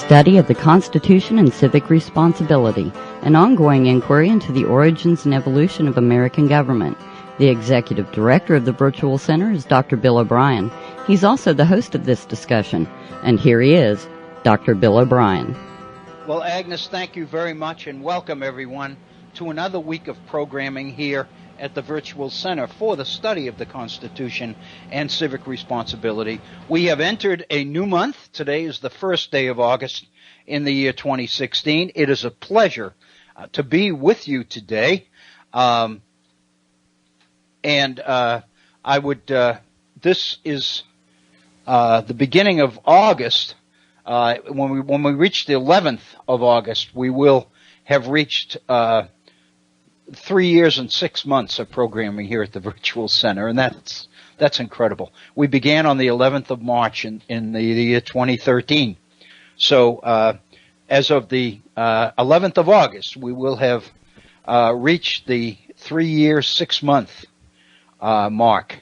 study of the Constitution and civic responsibility, an ongoing inquiry into the origins and evolution of American government. The executive director of the Virtual Center is Dr. Bill O'Brien. He's also the host of this discussion. And here he is, Dr. Bill O'Brien. Well, Agnes, thank you very much, and welcome everyone to another week of programming here at the Virtual Center for the study of the Constitution and civic responsibility. We have entered a new month. Today is the first day of August in the year 2016. It is a pleasure to be with you today. This is the beginning of August. When we reach the 11th of August, we will have reached 3 years and 6 months of programming here at the Virtual Center, and that's incredible. We began on the 11th of March in the year 2013. So as of the 11th of August, we will have reached the 3 year, 6 month mark,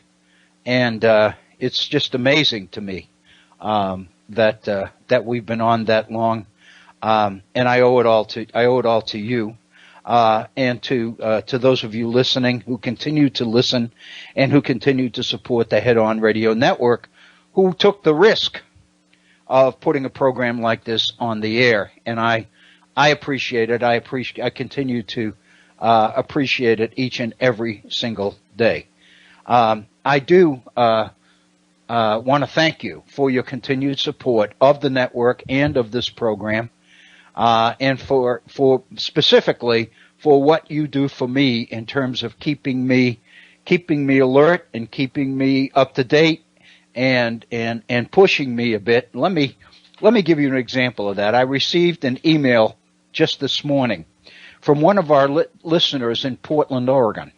and it's just amazing to me that we've been on that long, and I owe it all to you. And to those of you listening who continue to listen and who continue to support the Head On Radio Network, who took the risk of putting a program like this on the air. And I appreciate it. I continue to appreciate it each and every single day. I do want to thank you for your continued support of the network and of this program. And for specifically for what you do for me in terms of keeping me alert and keeping me up to date and pushing me a bit. Let me give you an example of that. I received an email just this morning from one of our listeners in Portland, Oregon.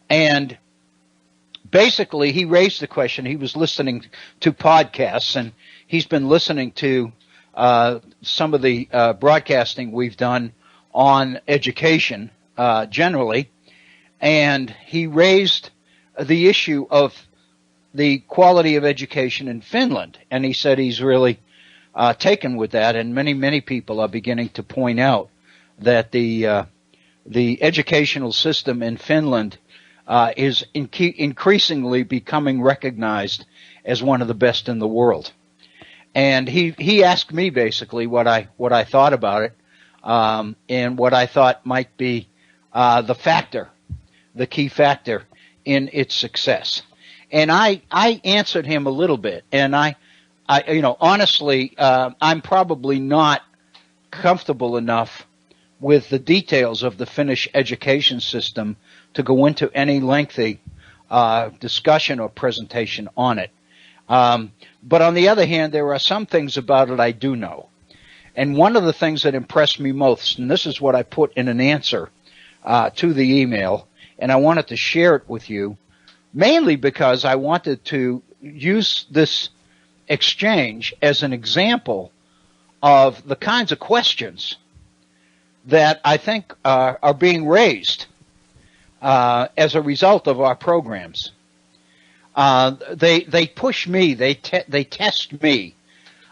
And basically he raised the question. He was listening to podcasts, and he's been listening to some of the broadcasting we've done on education generally, and he raised the issue of the quality of education in Finland, and he said he's really taken with that, and many people are beginning to point out that the educational system in Finland is increasingly becoming recognized as one of the best in the world. And he asked me basically what I thought about it, and what I thought might be the key factor in its success. And I answered him a little bit, and I honestly, I'm probably not comfortable enough with the details of the Finnish education system to go into any lengthy discussion or presentation on it. But on the other hand, there are some things about it I do know. And one of the things that impressed me most, and this is what I put in an answer to the email, and I wanted to share it with you, mainly because I wanted to use this exchange as an example of the kinds of questions that I think are being raised as a result of our programs. They push me. They test me.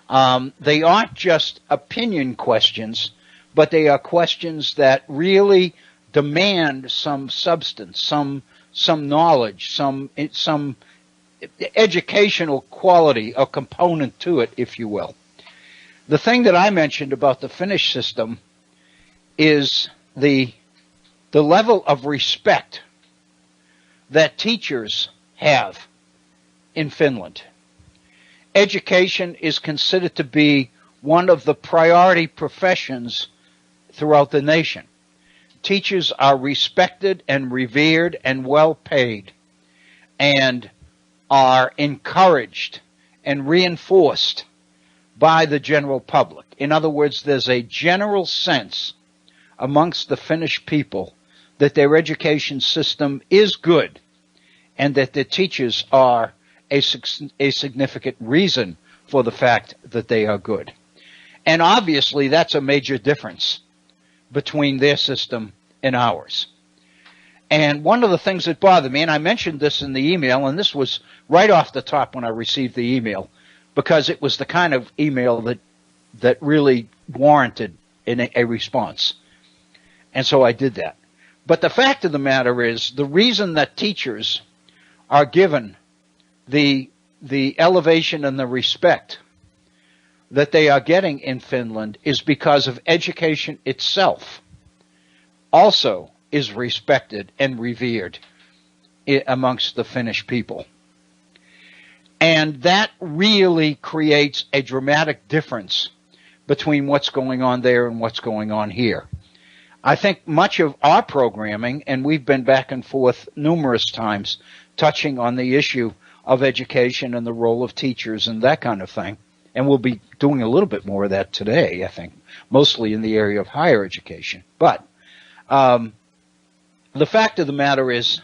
They aren't just opinion questions, but they are questions that really demand some substance, some knowledge, some educational quality, a component to it, if you will. The thing that I mentioned about the Finnish system is the level of respect that teachers have in Finland. Education is considered to be one of the priority professions throughout the nation. Teachers are respected and revered and well paid, and are encouraged and reinforced by the general public. In other words, there's a general sense amongst the Finnish people that their education system is good, and that their teachers are a significant reason for the fact that they are good. And obviously that's a major difference between their system and ours. And one of the things that bothered me, and I mentioned this in the email, and this was right off the top when I received the email, because it was the kind of email that that really warranted a response. And so I did that. But the fact of the matter is, the reason that teachers are given the elevation and the respect that they are getting in Finland is because of education itself also is respected and revered amongst the Finnish people. And that really creates a dramatic difference between what's going on there and what's going on here. I think much of our programming, and we've been back and forth numerous times touching on the issue of education and the role of teachers and that kind of thing, and we'll be doing a little bit more of that today, I think, mostly in the area of higher education. But the fact of the matter is,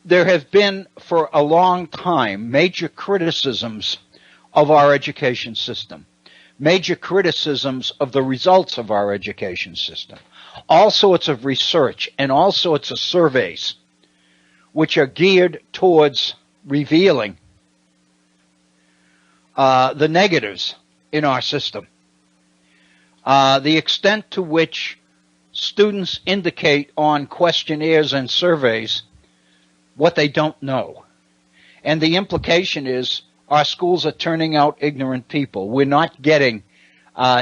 there have been for a long time major criticisms of our education system, major criticisms of the results of our education system, all sorts of research and all sorts of surveys which are geared towards revealing the negatives in our system. The extent to which students indicate on questionnaires and surveys what they don't know. And the implication is our schools are turning out ignorant people. We're not getting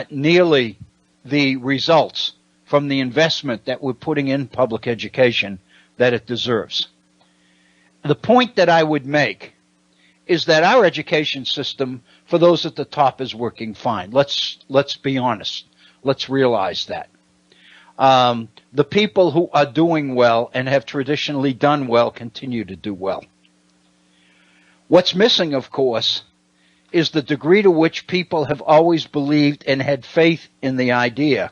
nearly the results from the investment that we're putting in public education that it deserves. The point that I would make is that our education system, for those at the top, is working fine. Let's be honest. Let's realize that. The people who are doing well and have traditionally done well continue to do well. What's missing, of course, is the degree to which people have always believed and had faith in the idea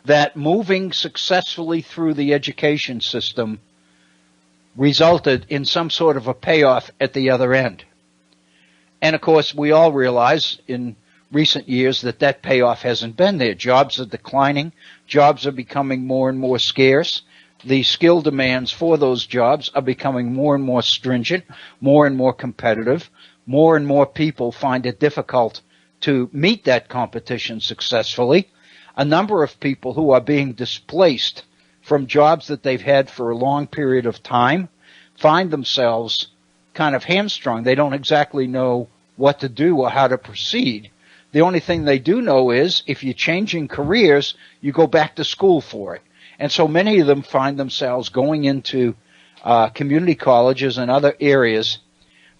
that moving successfully through the education system resulted in some sort of a payoff at the other end. And, of course, we all realize in recent years that payoff hasn't been there. Jobs are declining. Jobs are becoming more and more scarce. The skill demands for those jobs are becoming more and more stringent, more and more competitive. More and more people find it difficult to meet that competition successfully. A number of people who are being displaced from jobs that they've had for a long period of time find themselves kind of hamstrung. They don't exactly know what to do or how to proceed. The only thing they do know is if you're changing careers, you go back to school for it. And so many of them find themselves going into community colleges and other areas.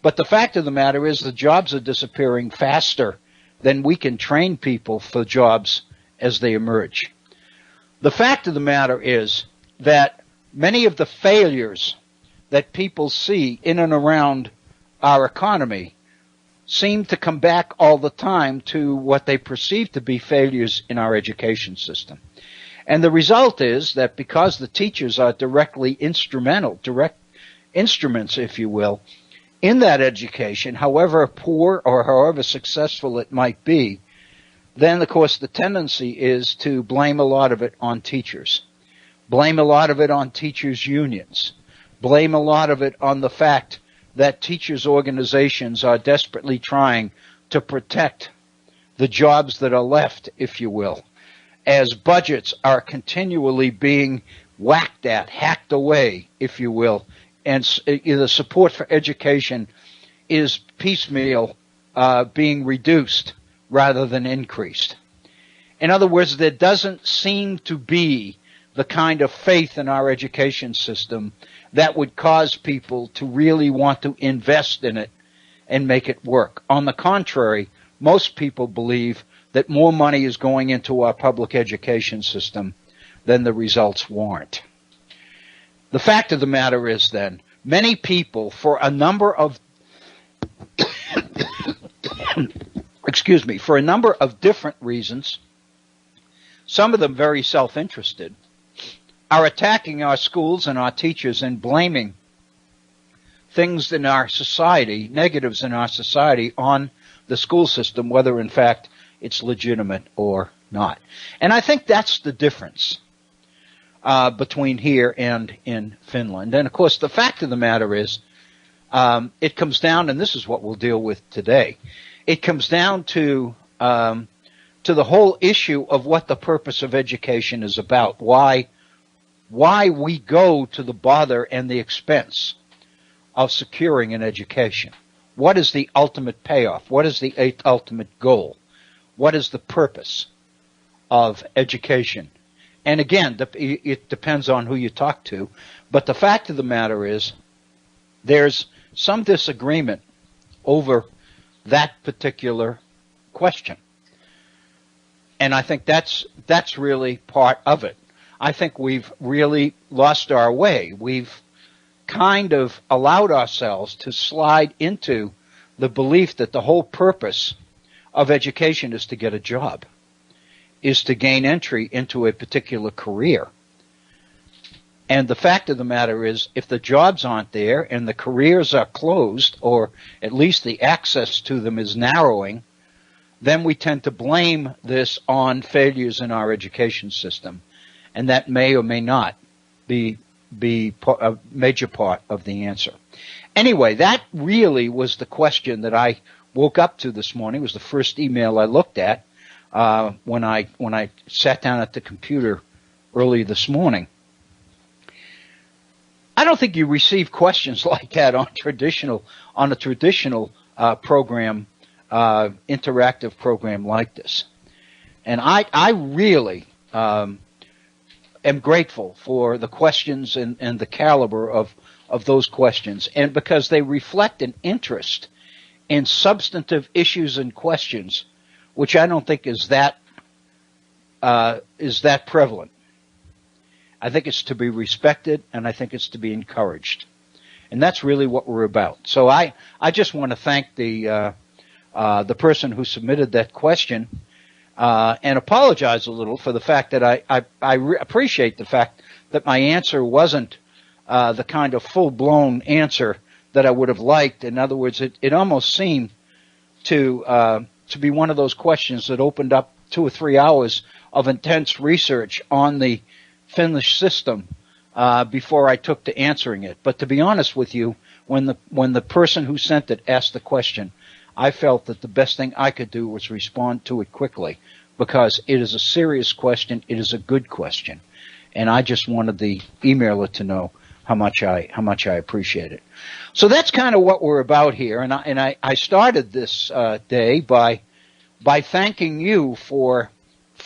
But the fact of the matter is the jobs are disappearing faster than we can train people for jobs as they emerge. The fact of the matter is that many of the failures that people see in and around our economy seem to come back all the time to what they perceive to be failures in our education system. And the result is that because the teachers are direct instruments, if you will, in that education, however poor or however successful it might be, then, of course, the tendency is to blame a lot of it on teachers, blame a lot of it on teachers' unions, blame a lot of it on the fact that teachers' organizations are desperately trying to protect the jobs that are left, if you will, as budgets are continually being whacked at, hacked away, if you will, and the support for education is piecemeal being reduced rather than increased. In other words, there doesn't seem to be the kind of faith in our education system that would cause people to really want to invest in it and make it work. On the contrary, most people believe that more money is going into our public education system than the results warrant. The fact of the matter is then, many people, for a number of for a number of different reasons, some of them very self-interested, are attacking our schools and our teachers and blaming things in our society, negatives in our society, on the school system, whether in fact it's legitimate or not. And I think that's the difference between here and in Finland. And of course, the fact of the matter is It comes down, and this is what we'll deal with today. It comes down to the whole issue of what the purpose of education is about. Why we go to the bother and the expense of securing an education. What is the ultimate payoff? What is the ultimate goal? What is the purpose of education? And again, it depends on who you talk to, but the fact of the matter is there's some disagreement over that particular question. And I think that's really part of it. I think we've really lost our way. We've kind of allowed ourselves to slide into the belief that the whole purpose of education is to get a job, is to gain entry into a particular career. And the fact of the matter is, if the jobs aren't there and the careers are closed, or at least the access to them is narrowing, then we tend to blame this on failures in our education system. And that may or may not be a major part of the answer. Anyway, that really was the question that I woke up to this morning. It was the first email I looked at when I sat down at the computer early this morning. I don't think you receive questions like that on a traditional program, interactive program like this. And I really am grateful for the questions and the caliber of those questions, and because they reflect an interest in substantive issues and questions, which I don't think is that prevalent. I think it's to be respected, and I think it's to be encouraged, and that's really what we're about. So I just want to thank the person who submitted that question, and apologize a little for the fact that I appreciate the fact that my answer wasn't the kind of full-blown answer that I would have liked. In other words, it almost seemed to be one of those questions that opened up 2 or 3 hours of intense research on the Finnish system before I took to answering it. But to be honest with you, when the person who sent it asked the question, I felt that the best thing I could do was respond to it quickly, because it is a serious question. It is a good question, and I just wanted the emailer to know how much I appreciate it. So that's kind of what we're about here, and I started this day by thanking you for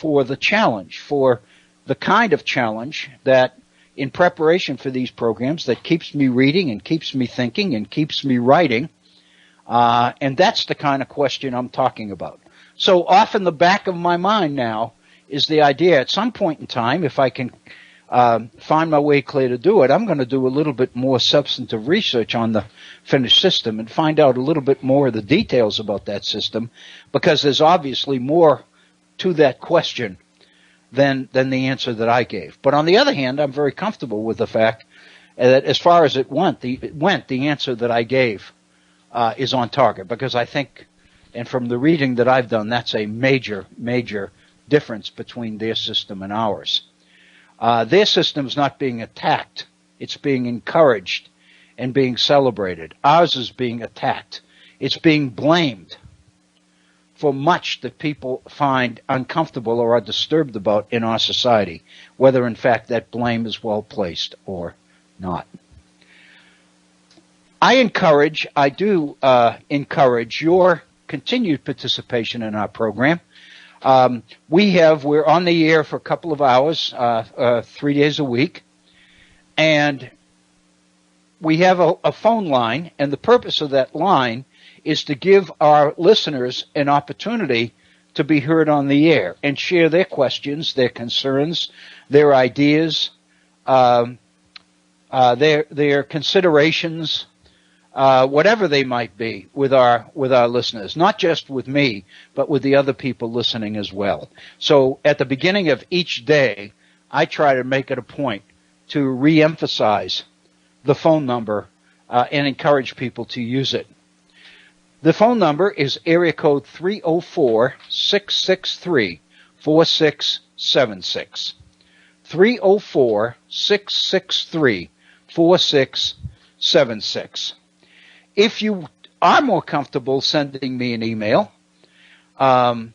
the challenge, for the kind of challenge that in preparation for these programs that keeps me reading and keeps me thinking and keeps me writing. And that's the kind of question I'm talking about. So off in the back of my mind now is the idea, at some point in time, if I can find my way clear to do it, I'm going to do a little bit more substantive research on the Finnish system and find out a little bit more of the details about that system, because there's obviously more to that question than the answer that I gave. But on the other hand, I'm very comfortable with the fact that as far as it went, the answer that I gave is on target, because I think, and from the reading that I've done, that's a major, major difference between their system and ours. Their system is not being attacked. It's being encouraged and being celebrated. Ours is being attacked. It's being blamed for much that people find uncomfortable or are disturbed about in our society, whether in fact that blame is well placed or not. I do encourage your continued participation in our program. We're on the air for a couple of hours, 3 days a week, and we have a phone line, and the purpose of that line is to give our listeners an opportunity to be heard on the air and share their questions, their concerns, their ideas, their considerations, whatever they might be, with our listeners, not just with me, but with the other people listening as well. So at the beginning of each day, I try to make it a point to reemphasize the phone number and encourage people to use it. The phone number is area code 304-663-4676. 304-663-4676. If you are more comfortable sending me an email, then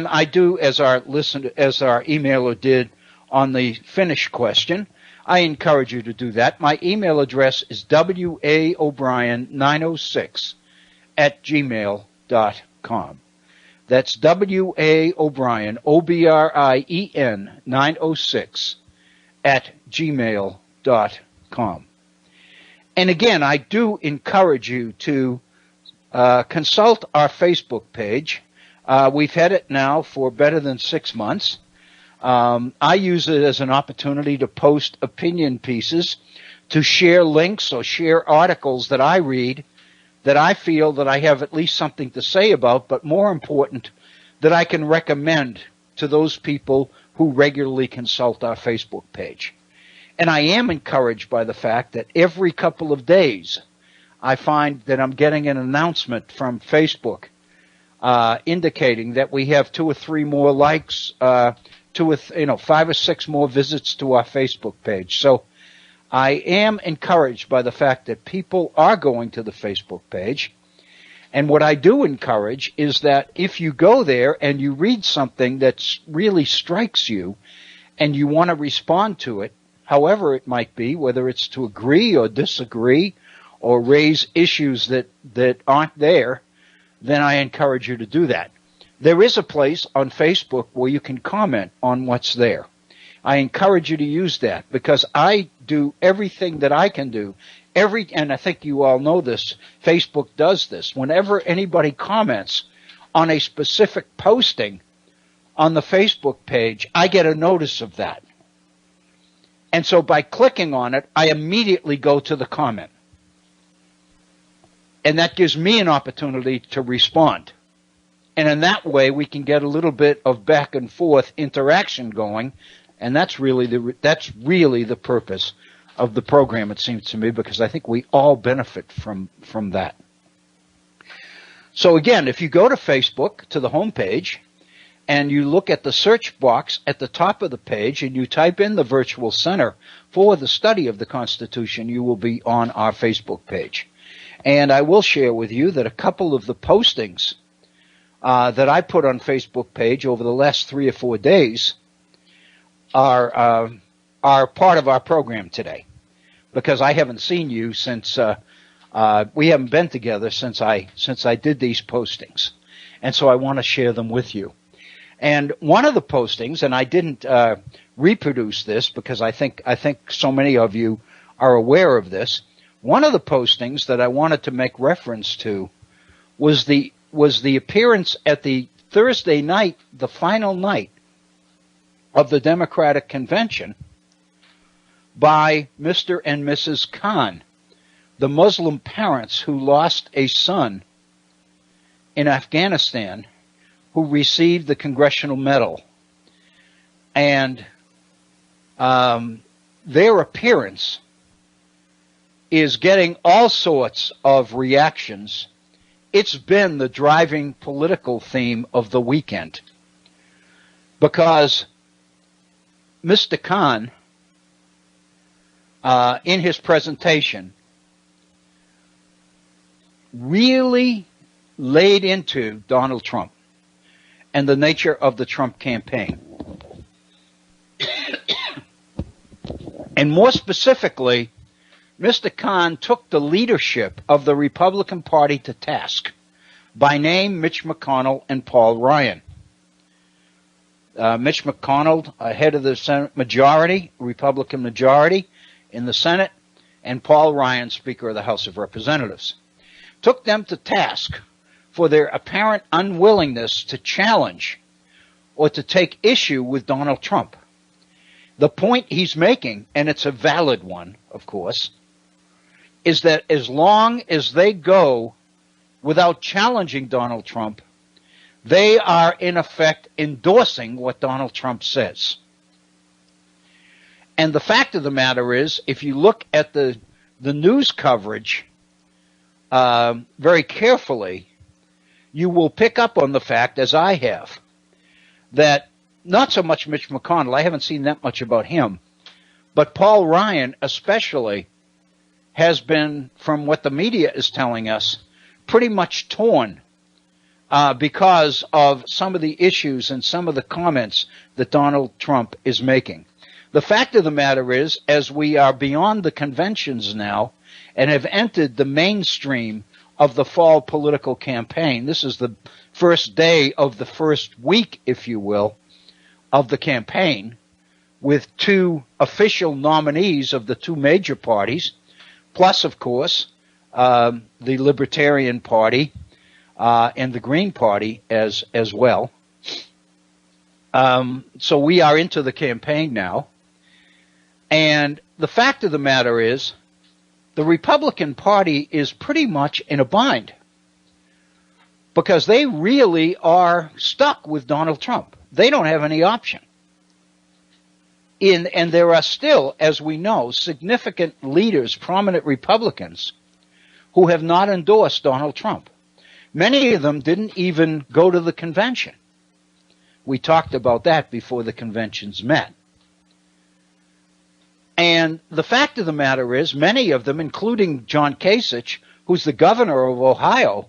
I do as our emailer did on the Finnish question. I encourage you to do that. My email address is waobrien906@gmail.com. That's waobrien, OBRIEN 906@gmail.com. And again, I do encourage you to consult our Facebook page. We've had it now for better than 6 months. I use it as an opportunity to post opinion pieces, to share links or share articles that I read that I feel that I have at least something to say about, but more important, that I can recommend to those people who regularly consult our Facebook page. And I am encouraged by the fact that every couple of days I find that I'm getting an announcement from Facebook indicating that we have 2 or 3 more likes, 5 or 6 more visits to our Facebook page. So I am encouraged by the fact that people are going to the Facebook page. And what I do encourage is that if you go there and you read something that really strikes you and you want to respond to it, however it might be, whether it's to agree or disagree or raise issues that aren't there, then I encourage you to do that. There is a place on Facebook where you can comment on what's there. I encourage you to use that because I do everything that I can do. And I think you all know this, Facebook does this. Whenever anybody comments on a specific posting on the Facebook page, I get a notice of that. And so by clicking on it, I immediately go to the comment. And that gives me an opportunity to respond. And in that way, we can get a little bit of back and forth interaction going. And that's really the purpose of the program, it seems to me, because I think we all benefit from that. So again, if you go to Facebook, to the homepage, and you look at the search box at the top of the page and you type in the Virtual Center for the Study of the Constitution, you will be on our Facebook page. And I will share with you that a couple of the postings that I put on Facebook page over the last 3 or 4 days are part of our program today, because I haven't seen you since we haven't been together since I did these postings, and so I want to share them with you. And one of the postings, and I didn't reproduce this because I think so many of you are aware of this. One of the postings that I wanted to make reference to was the appearance at the Thursday night, the final night of the Democratic Convention, by Mr. and Mrs. Khan, the Muslim parents who lost a son in Afghanistan who received the Congressional Medal. And their appearance is getting all sorts of reactions. It's been the driving political theme of the weekend, because Mr. Khan, in his presentation, really laid into Donald Trump and the nature of the Trump campaign. And more specifically, Mr. Khan took the leadership of the Republican Party to task, by name Mitch McConnell and Paul Ryan. Mitch McConnell, head of the Senate majority, Republican majority in the Senate, and Paul Ryan, Speaker of the House of Representatives, took them to task for their apparent unwillingness to challenge or to take issue with Donald Trump. The point he's making, and it's a valid one, of course, is that as long as they go without challenging Donald Trump, they are in effect endorsing what Donald Trump says. And the fact of the matter is, if you look at the news coverage very carefully, you will pick up on the fact, as I have, that not so much Mitch McConnell, I haven't seen that much about him, but Paul Ryan especially has been, from what the media is telling us, pretty much torn because of some of the issues and some of the comments that Donald Trump is making. The fact of the matter is, as we are beyond the conventions now and have entered the mainstream of the fall political campaign, this is the first day of the first week, if you will, of the campaign, with two official nominees of the two major parties, plus, of course, the Libertarian Party and the Green Party as well. So we are into the campaign now. And the fact of the matter is, the Republican Party is pretty much in a bind because they really are stuck with Donald Trump. They don't have any option. And there are still, as we know, significant leaders, prominent Republicans, who have not endorsed Donald Trump. Many of them didn't even go to the convention. We talked about that before the conventions met. And the fact of the matter is, many of them, including John Kasich, who's the governor of Ohio,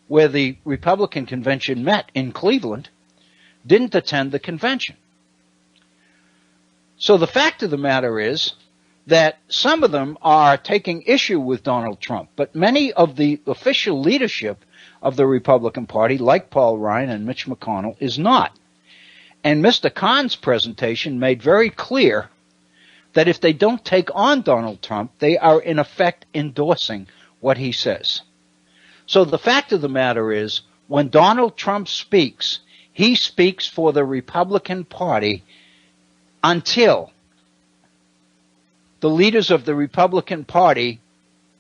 where the Republican convention met in Cleveland, didn't attend the convention. So the fact of the matter is that some of them are taking issue with Donald Trump, but many of the official leadership of the Republican Party, like Paul Ryan and Mitch McConnell, is not. And Mr. Khan's presentation made very clear that if they don't take on Donald Trump, they are in effect endorsing what he says. So the fact of the matter is, when Donald Trump speaks, he speaks for the Republican Party until the leaders of the Republican Party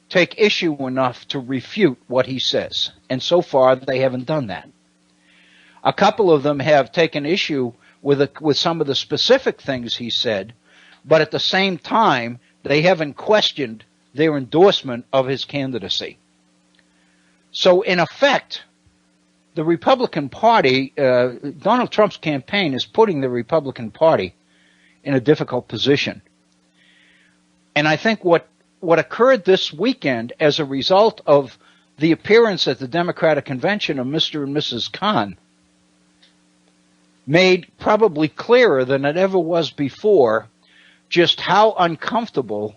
take issue enough to refute what he says. And so far, they haven't done that. A couple of them have taken issue with some of the specific things he said, but at the same time, they haven't questioned their endorsement of his candidacy. So in effect, the Republican Party, Donald Trump's campaign is putting the Republican Party in a difficult position. And I think what occurred this weekend as a result of the appearance at the Democratic Convention of Mr. and Mrs. Khan made probably clearer than it ever was before just how uncomfortable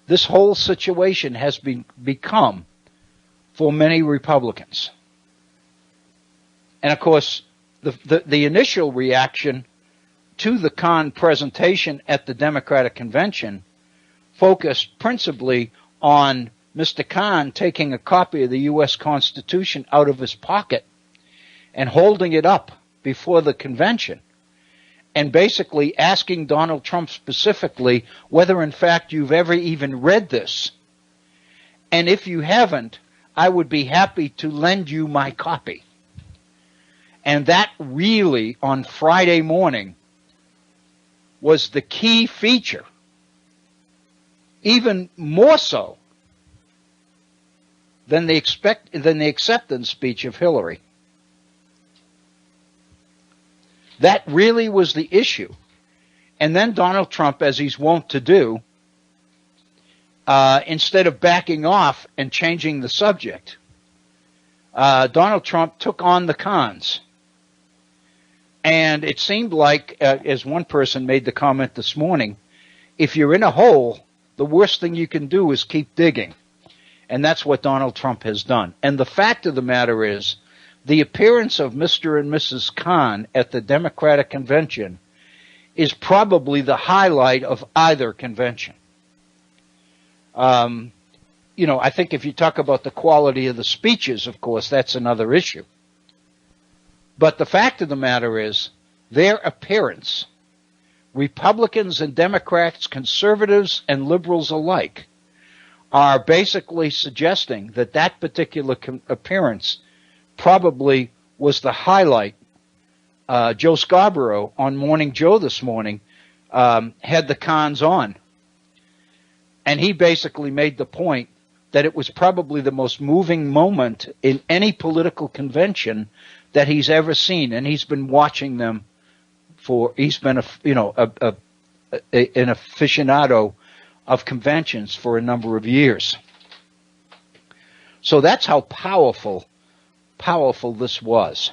this whole situation has become for many Republicans. And of course, the initial reaction to the Khan presentation at the Democratic Convention focused principally on Mr. Khan taking a copy of the U.S. Constitution out of his pocket and holding it up before the convention and basically asking Donald Trump specifically whether in fact you've ever even read this. And if you haven't, I would be happy to lend you my copy. And that really, on Friday morning, was the key feature, even more so than the acceptance speech of Hillary. That really was the issue. And then Donald Trump, as he's wont to do, instead of backing off and changing the subject, Donald Trump took on the Khans. And it seemed like, as one person made the comment this morning, if you're in a hole, the worst thing you can do is keep digging. And that's what Donald Trump has done. And the fact of the matter is, the appearance of Mr. and Mrs. Khan at the Democratic Convention is probably the highlight of either convention. I think if you talk about the quality of the speeches, of course, that's another issue. But the fact of the matter is, their appearance, Republicans and Democrats, conservatives and liberals alike, are basically suggesting that that particular appearance probably was the highlight. Joe Scarborough on Morning Joe this morning had the Khans on. And he basically made the point that it was probably the most moving moment in any political convention that he's ever seen. And he's been watching them he's been an aficionado of conventions for a number of years. So that's how powerful this was.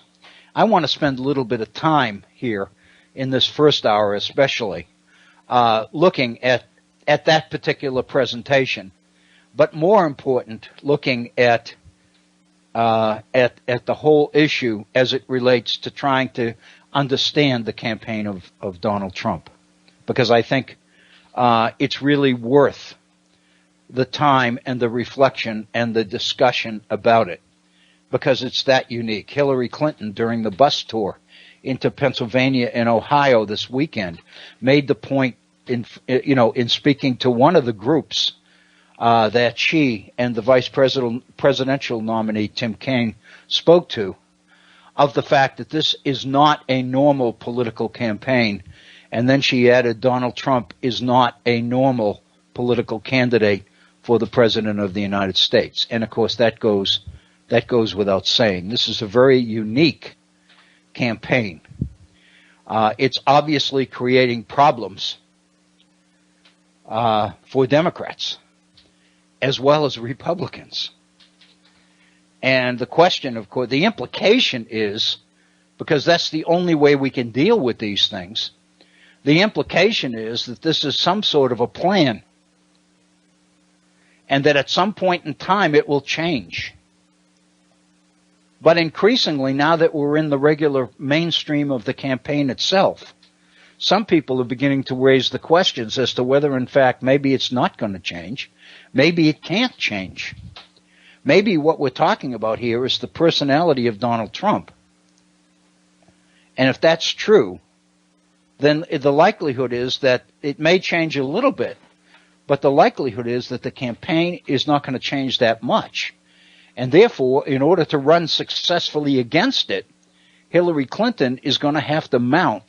I want to spend a little bit of time here in this first hour especially looking at that particular presentation, but more important, looking at the whole issue as it relates to trying to understand the campaign of Donald Trump, because I think it's really worth the time and the reflection and the discussion about it, because it's that unique. Hillary Clinton, during the bus tour into Pennsylvania and Ohio this weekend, made the point in speaking to one of the groups that she and the presidential nominee Tim Kaine spoke to, of the fact that this is not a normal political campaign. And then she added, Donald Trump is not a normal political candidate for the President of the United States. And of course that goes without saying. This is a very unique campaign. It's obviously creating problems for Democrats as well as Republicans. And the question, of course, the implication is, because that's the only way we can deal with these things, the implication is that this is some sort of a plan, and that at some point in time it will change. But increasingly, now that we're in the regular mainstream of the campaign itself, some people are beginning to raise the questions as to whether, in fact, maybe it's not going to change. Maybe it can't change. Maybe what we're talking about here is the personality of Donald Trump. And if that's true, then the likelihood is that it may change a little bit, but the likelihood is that the campaign is not going to change that much. And therefore, in order to run successfully against it, Hillary Clinton is going to have to mount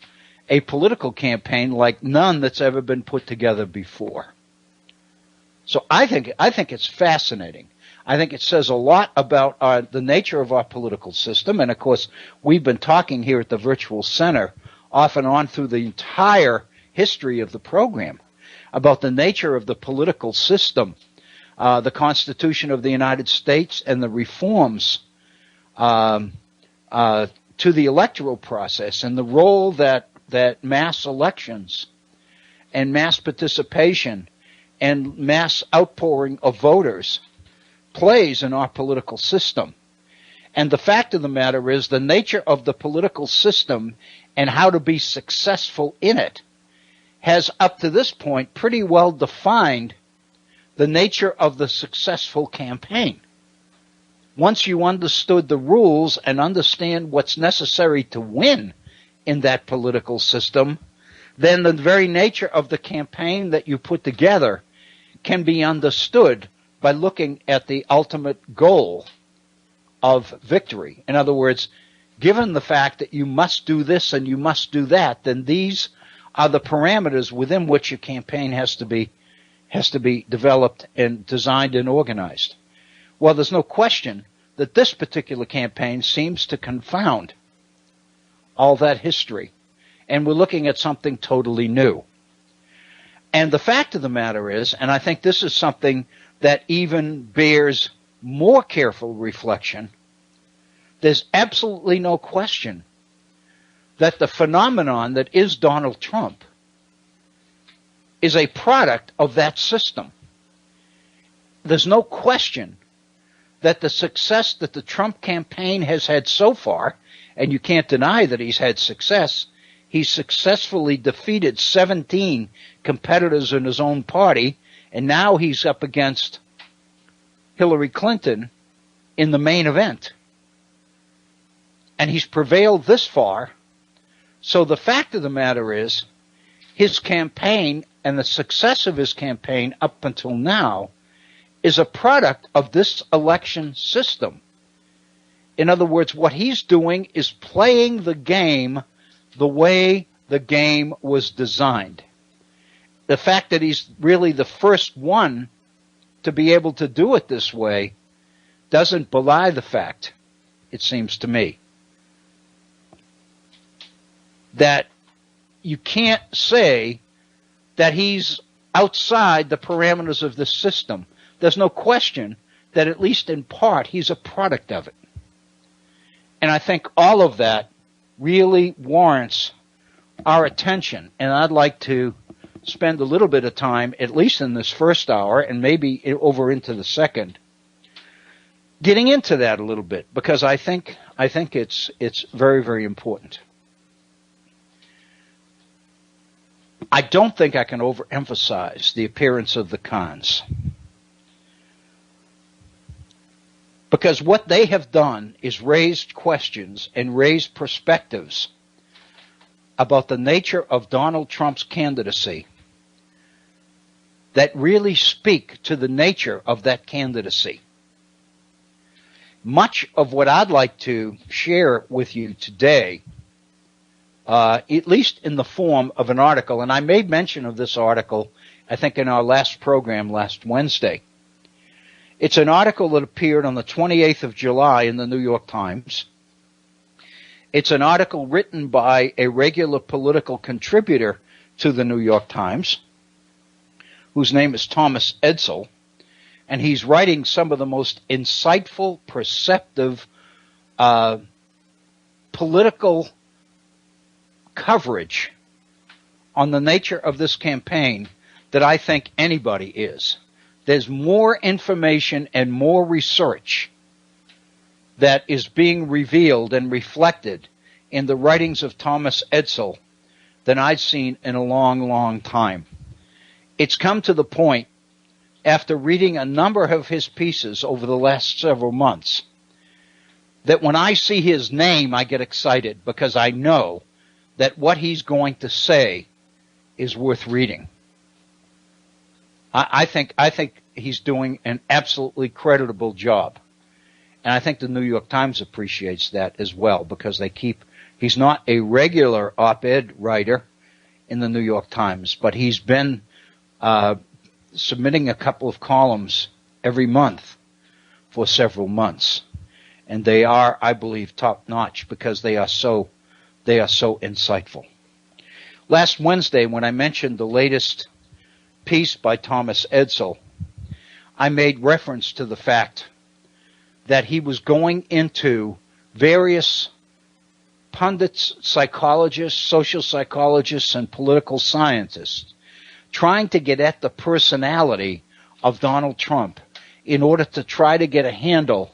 a political campaign like none that's ever been put together before. So I think it's fascinating. I think it says a lot about the nature of our political system. And of course, we've been talking here at the Virtual Center off and on through the entire history of the program about the nature of the political system, the Constitution of the United States, and the reforms to the electoral process, and the role that mass elections and mass participation and mass outpouring of voters plays in our political system. And the fact of the matter is, the nature of the political system and how to be successful in it has up to this point pretty well defined the nature of the successful campaign. Once you understood the rules and understand what's necessary to win in that political system, then the very nature of the campaign that you put together can be understood by looking at the ultimate goal of victory. In other words, given the fact that you must do this and you must do that, then these are the parameters within which your campaign has to be developed and designed and organized. Well, there's no question that this particular campaign seems to confound all that history, and we're looking at something totally new. And the fact of the matter is, and I think this is something that even bears more careful reflection, there's absolutely no question that the phenomenon that is Donald Trump is a product of that system. There's no question that the success that the Trump campaign has had so far, and you can't deny that he's had success, he's successfully defeated 17 competitors in his own party, and now he's up against Hillary Clinton in the main event. And he's prevailed this far. So the fact of the matter is, his campaign and the success of his campaign up until now is a product of this election system. In other words, what he's doing is playing the game the way the game was designed. The fact that he's really the first one to be able to do it this way doesn't belie the fact, it seems to me, that you can't say that he's outside the parameters of this system. There's no question that at least in part he's a product of it. And I think all of that really warrants our attention. And I'd like to spend a little bit of time, at least in this first hour and maybe over into the second, getting into that a little bit, because I think it's very, very important. I don't think I can overemphasize the appearance of the Khans, because what they have done is raised questions and raised perspectives about the nature of Donald Trump's candidacy that really speak to the nature of that candidacy. Much of what I'd like to share with you today, at least in the form of an article, and I made mention of this article, I think, in our last program last Wednesday. It's an article that appeared on the 28th of July in the New York Times. It's an article written by a regular political contributor to the New York Times, whose name is Thomas Edsall, and he's writing some of the most insightful, perceptive, political coverage on the nature of this campaign that I think anybody is. There's more information and more research that is being revealed and reflected in the writings of Thomas Edsall than I've seen in a long, long time. It's come to the point, after reading a number of his pieces over the last several months, that when I see his name, I get excited, because I know that what he's going to say is worth reading. I think he's doing an absolutely creditable job. And I think the New York Times appreciates that as well, because he's not a regular op-ed writer in the New York Times, but he's been submitting a couple of columns every month for several months. And they are, I believe, top-notch, because they are so insightful. Last Wednesday, when I mentioned the latest piece by Thomas Edsall, I made reference to the fact that he was going into various pundits, psychologists, social psychologists, and political scientists, trying to get at the personality of Donald Trump in order to try to get a handle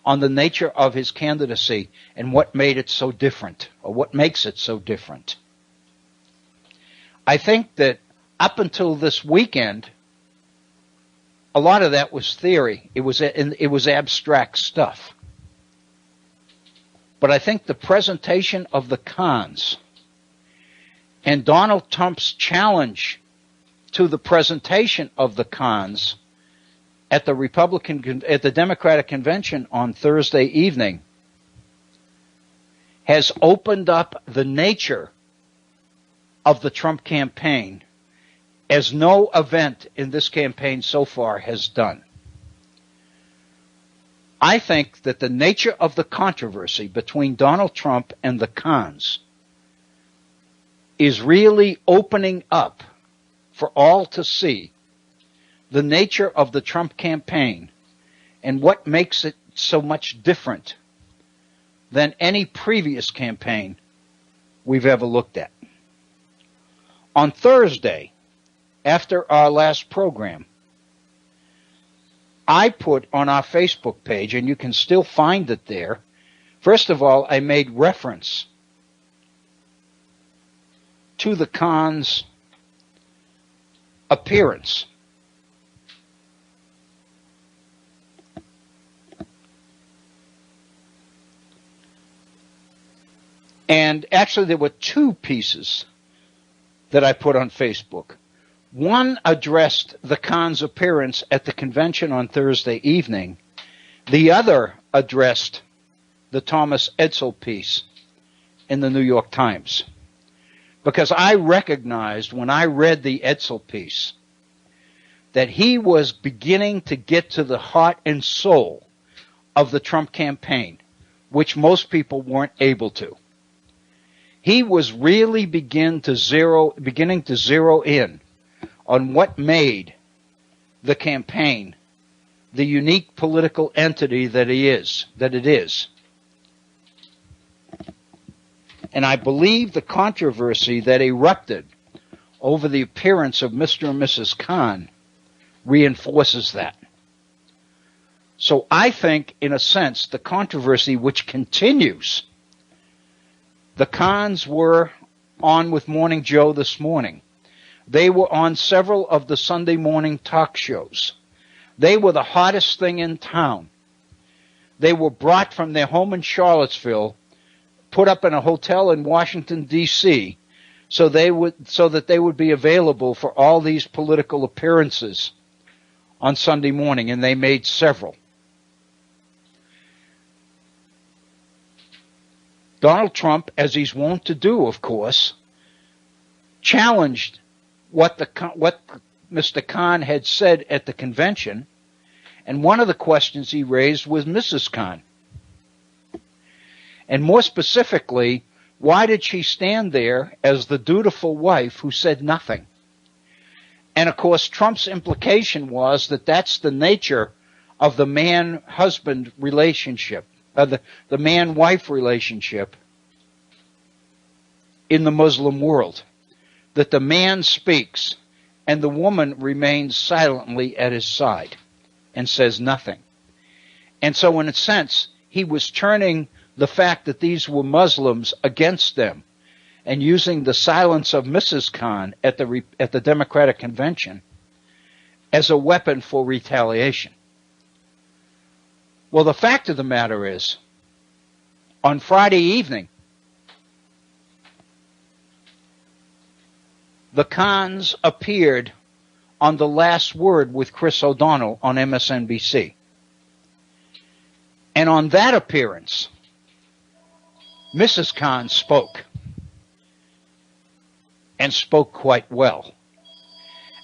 on the nature of his candidacy and what made it so different, or what makes it so different. I think that up until this weekend, a lot of that was theory. It was abstract stuff. But I think the presentation of the Khans and Donald Trump's challenge to the presentation of the Khans at the Democratic Convention on Thursday evening has opened up the nature of the Trump campaign as no event in this campaign so far has done. I think that the nature of the controversy between Donald Trump and the Khans is really opening up for all to see the nature of the Trump campaign and what makes it so much different than any previous campaign we've ever looked at. On Thursday, after our last program, I put on our Facebook page, and you can still find it there. First of all, I made reference to the Khans' appearance. And actually, there were two pieces that I put on Facebook. One addressed the Khans' appearance at the convention on Thursday evening. The other addressed the Thomas Edsall piece in the New York Times. Because I recognized when I read the Edsall piece that he was beginning to get to the heart and soul of the Trump campaign, which most people weren't able to. He was really beginning to zero in on what made the campaign the unique political entity that it is. And I believe the controversy that erupted over the appearance of Mr. and Mrs. Khan reinforces that. So I think, in a sense, the controversy which continues, the Khans were on with Morning Joe this morning. They were on several of the Sunday morning talk shows. They were the hottest thing in town. They were brought from their home in Charlottesville, put up in a hotel in Washington, D.C., so that they would be available for all these political appearances on Sunday morning, and they made several. Donald Trump, as he's wont to do, of course, challenged what Mr. Khan had said at the convention, and one of the questions he raised was Mrs. Khan. And more specifically, why did she stand there as the dutiful wife who said nothing? And of course, Trump's implication was that that's the nature of the man-husband relationship, the man-wife relationship in the Muslim world. That the man speaks and the woman remains silently at his side and says nothing. And so in a sense, he was turning the fact that these were Muslims against them and using the silence of Mrs. Khan at the Democratic Convention as a weapon for retaliation. Well, the fact of the matter is, on Friday evening, the Khans appeared on The Last Word with Chris O'Donnell on MSNBC. And on that appearance, Mrs. Khan spoke, and spoke quite well.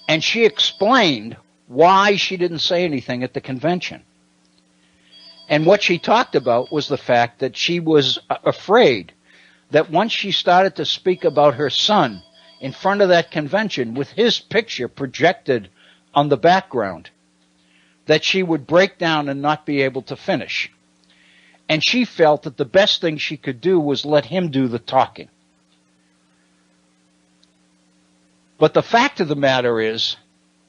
And she explained why she didn't say anything at the convention. And what she talked about was the fact that she was afraid that once she started to speak about her son in front of that convention with his picture projected on the background, that she would break down and not be able to finish. And she felt that the best thing she could do was let him do the talking. But the fact of the matter is,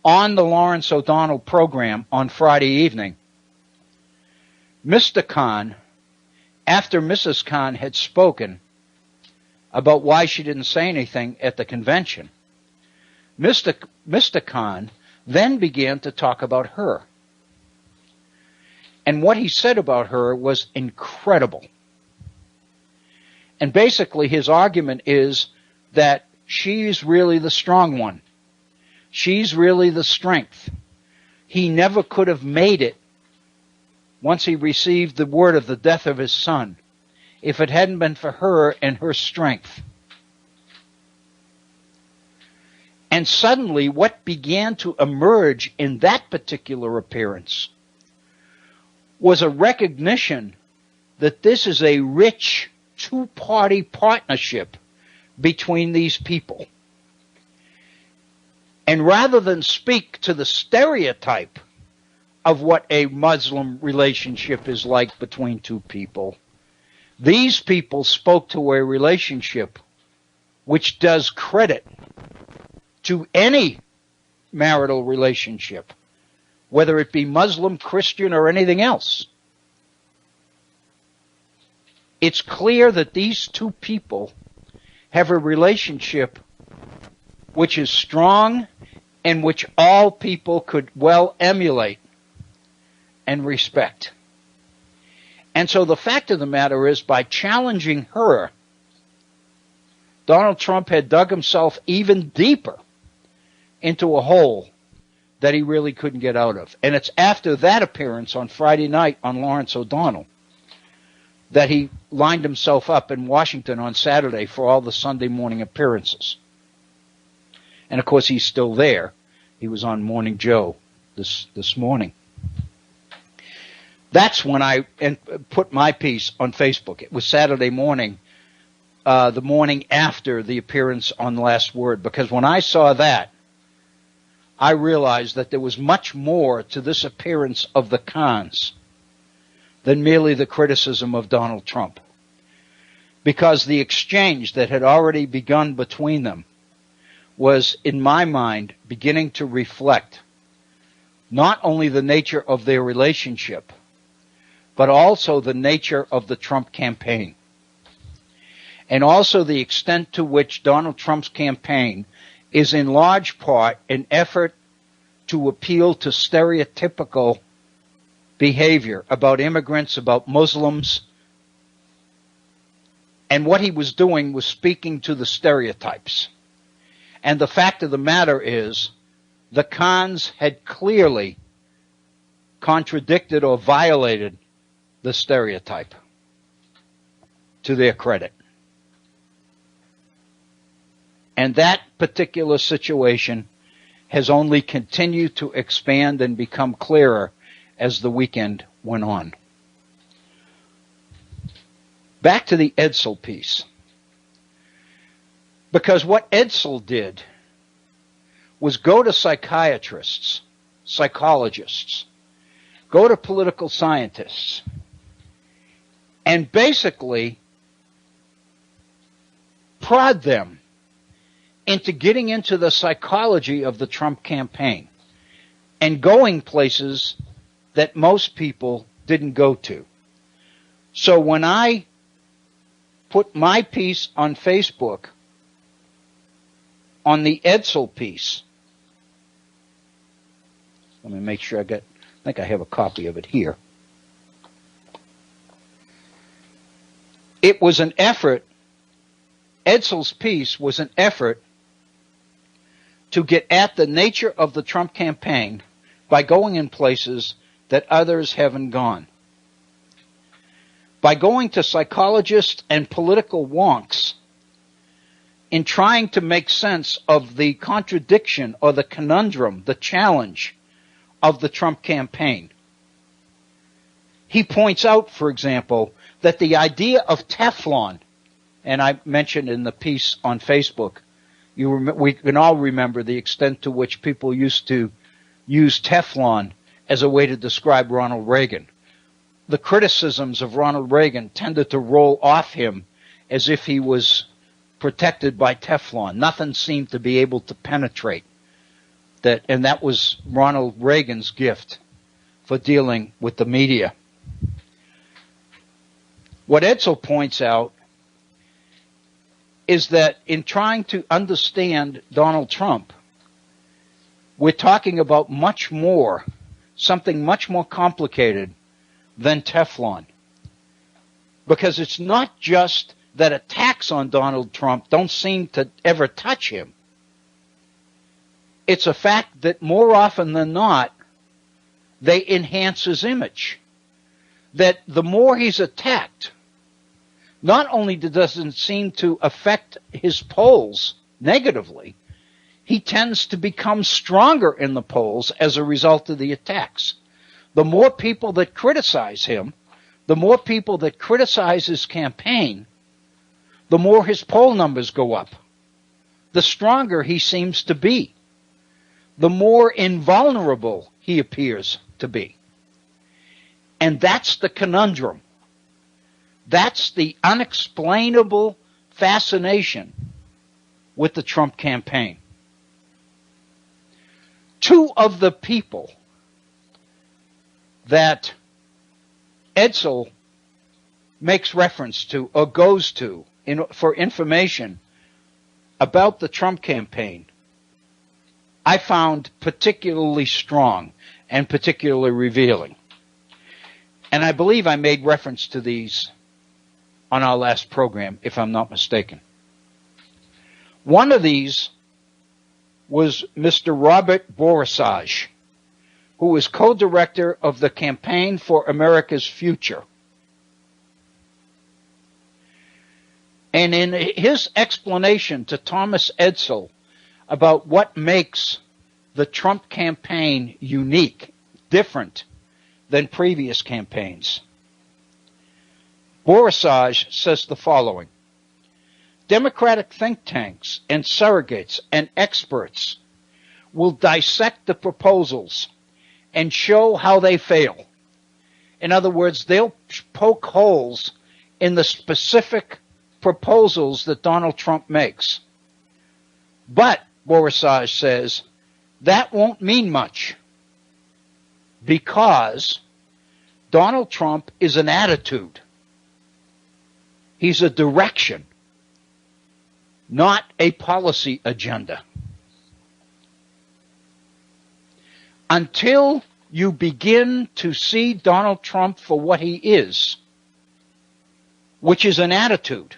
on the Lawrence O'Donnell program on Friday evening, Mr. Khan, after Mrs. Khan had spoken about why she didn't say anything at the convention, Mr. Khan then began to talk about her. And what he said about her was incredible. And basically his argument is that she's really the strong one. She's really the strength. He never could have made it once he received the word of the death of his son if it hadn't been for her and her strength. And suddenly what began to emerge in that particular appearance was a recognition that this is a rich two-party partnership between these people. And rather than speak to the stereotype of what a Muslim relationship is like between two people, these people spoke to a relationship which does credit to any marital relationship, whether it be Muslim, Christian, or anything else. It's clear that these two people have a relationship which is strong and which all people could well emulate and respect. And so the fact of the matter is, by challenging her, Donald Trump had dug himself even deeper into a hole that he really couldn't get out of. And it's after that appearance on Friday night on Lawrence O'Donnell that he lined himself up in Washington on Saturday for all the Sunday morning appearances. And of course he's still there. He was on Morning Joe this morning. That's when I put my piece on Facebook. It was Saturday morning, the morning after the appearance on Last Word, because when I saw that, I realized that there was much more to this appearance of the Khans than merely the criticism of Donald Trump. Because the exchange that had already begun between them was, in my mind, beginning to reflect not only the nature of their relationship, but also the nature of the Trump campaign. And also the extent to which Donald Trump's campaign is in large part an effort to appeal to stereotypical behavior about immigrants, about Muslims. And what he was doing was speaking to the stereotypes. And the fact of the matter is, the Khans had clearly contradicted or violated the stereotype, to their credit. And that particular situation has only continued to expand and become clearer as the weekend went on. Back to the Edsall piece. Because what Edsall did was go to psychiatrists, psychologists, go to political scientists, and basically prod them into getting into the psychology of the Trump campaign and going places that most people didn't go to. So when I put my piece on Facebook on the Edsall piece, let me make sure I think I have a copy of it here. It was an effort, Edsall's piece was an effort to get at the nature of the Trump campaign by going in places that others haven't gone. By going to psychologists and political wonks in trying to make sense of the contradiction or the conundrum, the challenge of the Trump campaign. He points out, for example, that the idea of Teflon, and I mentioned in the piece on Facebook, we can all remember the extent to which people used to use Teflon as a way to describe Ronald Reagan. The criticisms of Ronald Reagan tended to roll off him as if he was protected by Teflon. Nothing seemed to be able to penetrate that, and that was Ronald Reagan's gift for dealing with the media. What Edsall points out is that in trying to understand Donald Trump, we're talking about much more, something much more complicated than Teflon. Because it's not just that attacks on Donald Trump don't seem to ever touch him. It's a fact that more often than not, they enhance his image. That the more he's attacked, not only doesn't seem to affect his polls negatively, he tends to become stronger in the polls as a result of the attacks. The more people that criticize him, the more people that criticize his campaign, the more his poll numbers go up. The stronger he seems to be. The more invulnerable he appears to be. And that's the conundrum. That's the unexplainable fascination with the Trump campaign. Two of the people that Edsall makes reference to or goes to for information about the Trump campaign, I found particularly strong and particularly revealing. And I believe I made reference to these on our last program, if I'm not mistaken. One of these was Mr. Robert Borisage, who was co-director of the Campaign for America's Future. And in his explanation to Thomas Edsall about what makes the Trump campaign unique, different than previous campaigns, Borisage says the following: Democratic think tanks and surrogates and experts will dissect the proposals and show how they fail. In other words, they'll poke holes in the specific proposals that Donald Trump makes. But, Borisage says, that won't mean much because Donald Trump is an attitude. He's a direction, not a policy agenda. Until you begin to see Donald Trump for what he is, which is an attitude,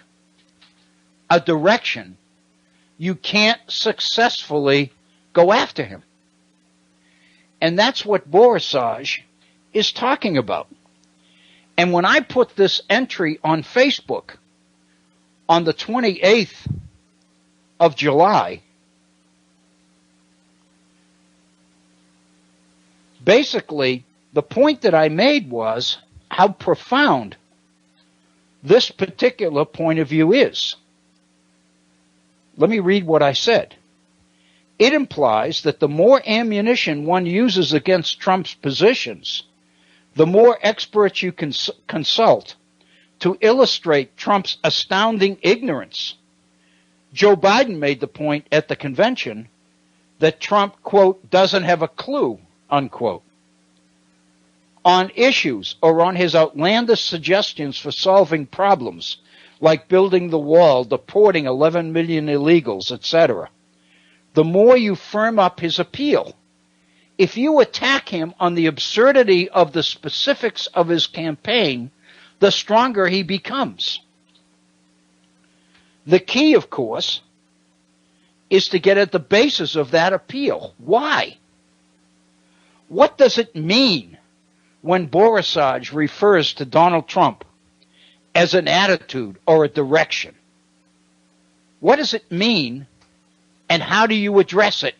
a direction, you can't successfully go after him. And that's what Borisage is talking about. And when I put this entry on Facebook on the 28th of July, basically the point that I made was how profound this particular point of view is. Let me read what I said. It implies that the more ammunition one uses against Trump's positions, the more experts you can consult to illustrate Trump's astounding ignorance. Joe Biden made the point at the convention that Trump, quote, doesn't have a clue, unquote, on issues or on his outlandish suggestions for solving problems like building the wall, deporting 11 million illegals, etc. The more you firm up his appeal. If you attack him on the absurdity of the specifics of his campaign, the stronger he becomes. The key, of course, is to get at the basis of that appeal. Why? What does it mean when Borisage refers to Donald Trump as an attitude or a direction? What does it mean, and how do you address it?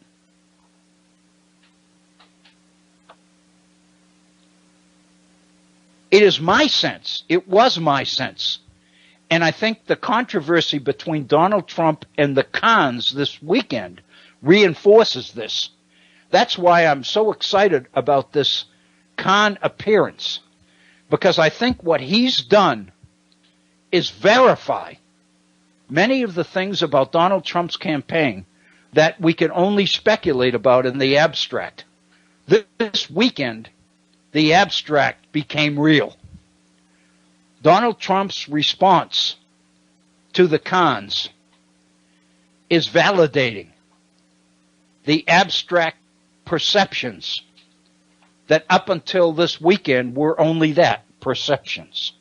It is my sense, it was my sense, and I think the controversy between Donald Trump and the Khans this weekend reinforces this. That's why I'm so excited about this Khan appearance, because I think what he's done is verify many of the things about Donald Trump's campaign that we can only speculate about in the abstract. This weekend, the abstract became real. Donald Trump's response to the Khans is validating the abstract perceptions that up until this weekend were only that, perceptions.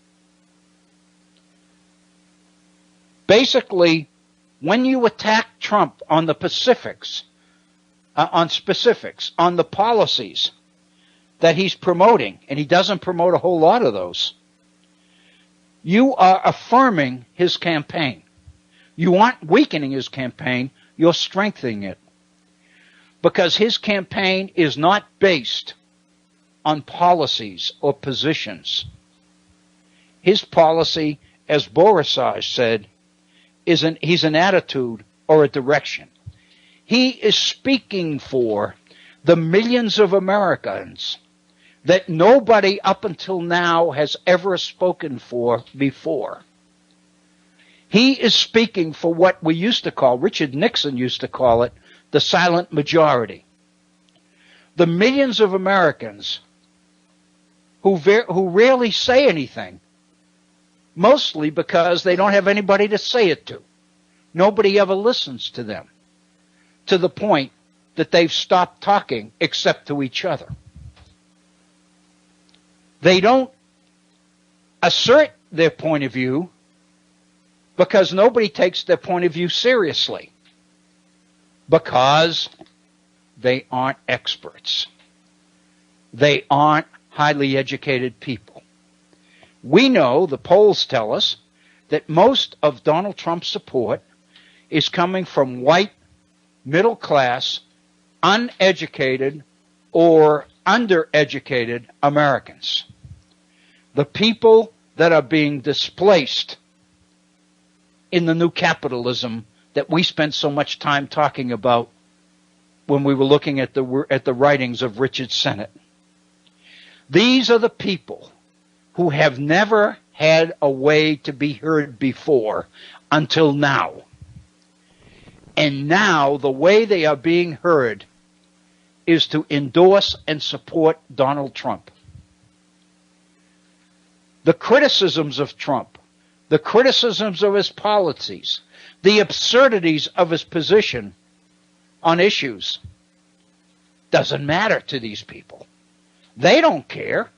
Basically, when you attack Trump on the specifics, on the policies that he's promoting, and he doesn't promote a whole lot of those, you are affirming his campaign. You aren't weakening his campaign, you're strengthening it. Because his campaign is not based on policies or positions. His policy, as Borisage said, he's an attitude or a direction. He is speaking for the millions of Americans that nobody up until now has ever spoken for before. He is speaking for what we used to call, Richard Nixon used to call it, the silent majority. The millions of Americans who rarely say anything, mostly because they don't have anybody to say it to. Nobody ever listens to them, to the point that they've stopped talking except to each other. They don't assert their point of view because nobody takes their point of view seriously, because they aren't experts. They aren't highly educated people. We know, the polls tell us, that most of Donald Trump's support is coming from white, middle class, uneducated, or undereducated Americans. The people that are being displaced in the new capitalism that we spent so much time talking about when we were looking at the writings of Richard Sennett. These are the people who have never had a way to be heard before until now. And now the way they are being heard is to endorse and support Donald Trump. The criticisms of Trump, the criticisms of his policies, the absurdities of his position on issues doesn't matter to these people. They don't care,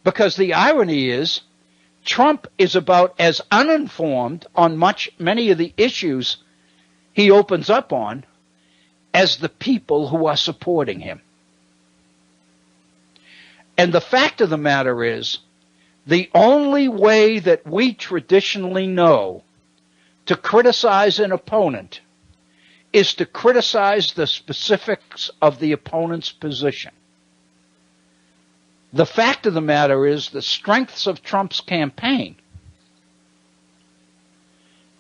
because the irony is Trump is about as uninformed on many of the issues he opens up on as the people who are supporting him. And the fact of the matter is, the only way that we traditionally know to criticize an opponent is to criticize the specifics of the opponent's position. The fact of the matter is, the strengths of Trump's campaign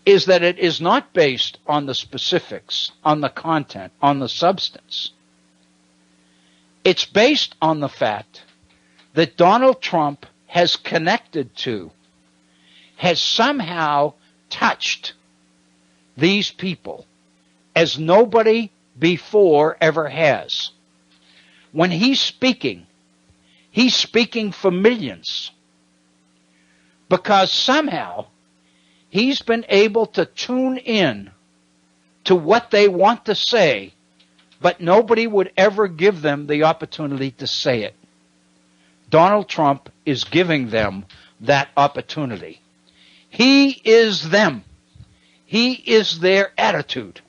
is that it is not based on the specifics, on the content, on the substance. It's based on the fact that Donald Trump has connected to, has somehow touched these people as nobody before ever has. When he's speaking for millions, because somehow he's been able to tune in to what they want to say, but nobody would ever give them the opportunity to say it. Donald Trump is giving them that opportunity. He is them. He is their attitude.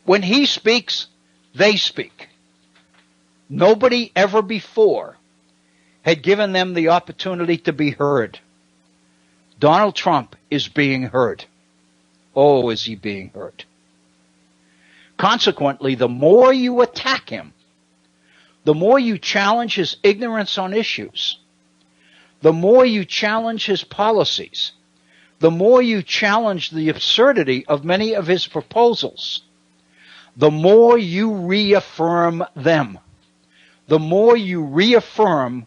When he speaks, they speak. Nobody ever before had given them the opportunity to be heard. Donald Trump is being heard. Oh, is he being heard? Consequently, the more you attack him, the more you challenge his ignorance on issues, the more you challenge his policies, the more you challenge the absurdity of many of his proposals, the more you reaffirm them, the more you reaffirm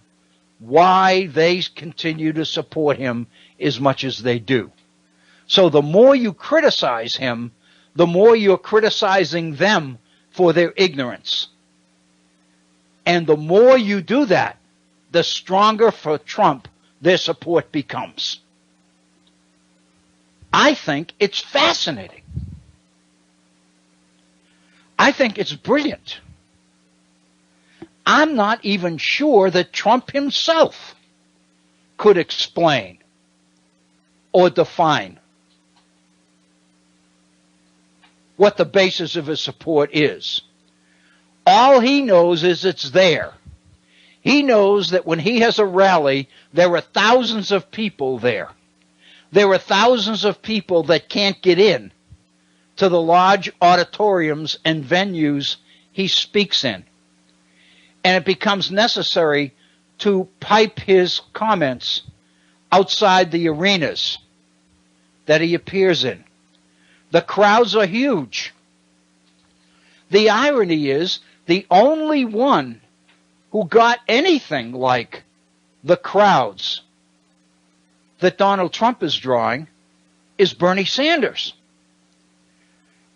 why they continue to support him as much as they do. So the more you criticize him, the more you're criticizing them for their ignorance. And the more you do that, the stronger for Trump their support becomes. I think it's fascinating. I think it's brilliant. I'm not even sure that Trump himself could explain or define what the basis of his support is. All he knows is it's there. He knows that when he has a rally, there are thousands of people there. There are thousands of people that can't get in to the large auditoriums and venues he speaks in. And it becomes necessary to pipe his comments outside the arenas that he appears in. The crowds are huge. The irony is, the only one who got anything like the crowds that Donald Trump is drawing is Bernie Sanders.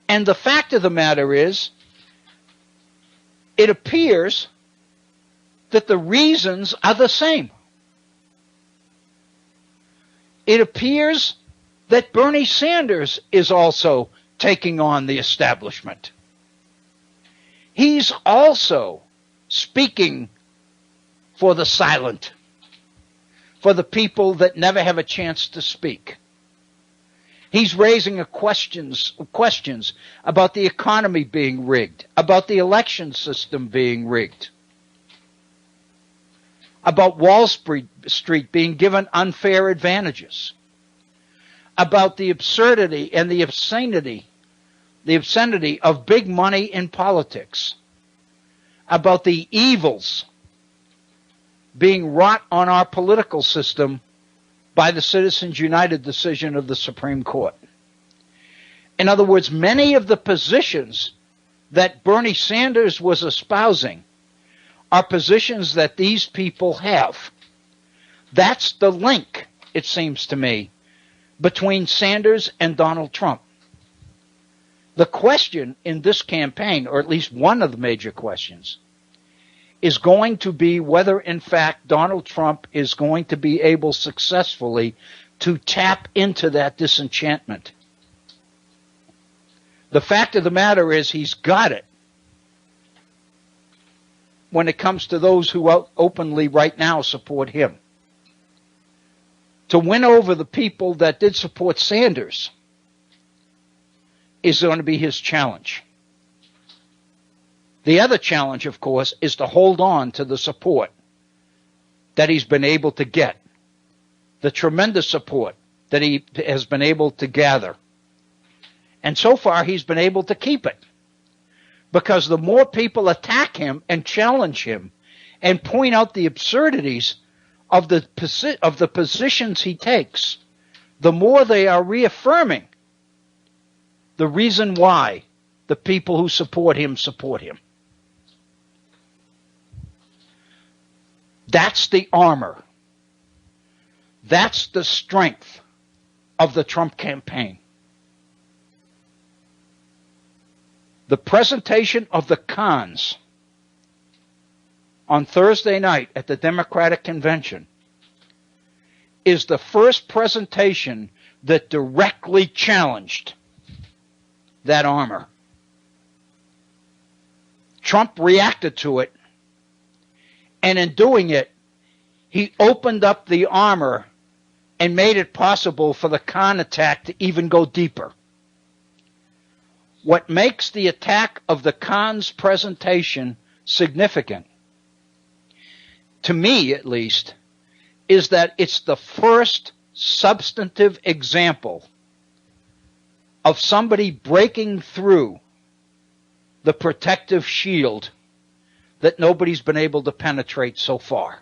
And the fact of the matter is, it appears that the reasons are the same. It appears that Bernie Sanders is also taking on the establishment. He's also speaking for the silent, for the people that never have a chance to speak. He's raising questions about the economy being rigged, about the election system being rigged, about Wall Street being given unfair advantages, about the absurdity and the obscenity of big money in politics, about the evils being wrought on our political system by the Citizens United decision of the Supreme Court. In other words, many of the positions that Bernie Sanders was espousing are positions that these people have. That's the link, it seems to me, between Sanders and Donald Trump. The question in this campaign, or at least one of the major questions, is going to be whether, in fact, Donald Trump is going to be able successfully to tap into that disenchantment. The fact of the matter is he's got it when it comes to those who openly right now support him. To win over the people that did support Sanders is going to be his challenge. The other challenge, of course, is to hold on to the support that he's been able to get, the tremendous support that he has been able to gather. And so far, he's been able to keep it. Because the more people attack him and challenge him and point out the absurdities of the positions he takes, the more they are reaffirming the reason why the people who support him support him. That's the armor. That's the strength of the Trump campaign. The presentation of the cons on Thursday night at the Democratic Convention is the first presentation that directly challenged that armor. Trump reacted to it, and in doing it, he opened up the armor and made it possible for the con attack to even go deeper. What makes the attack of the con's presentation significant, to me at least, is that it's the first substantive example of somebody breaking through the protective shield that nobody's been able to penetrate so far.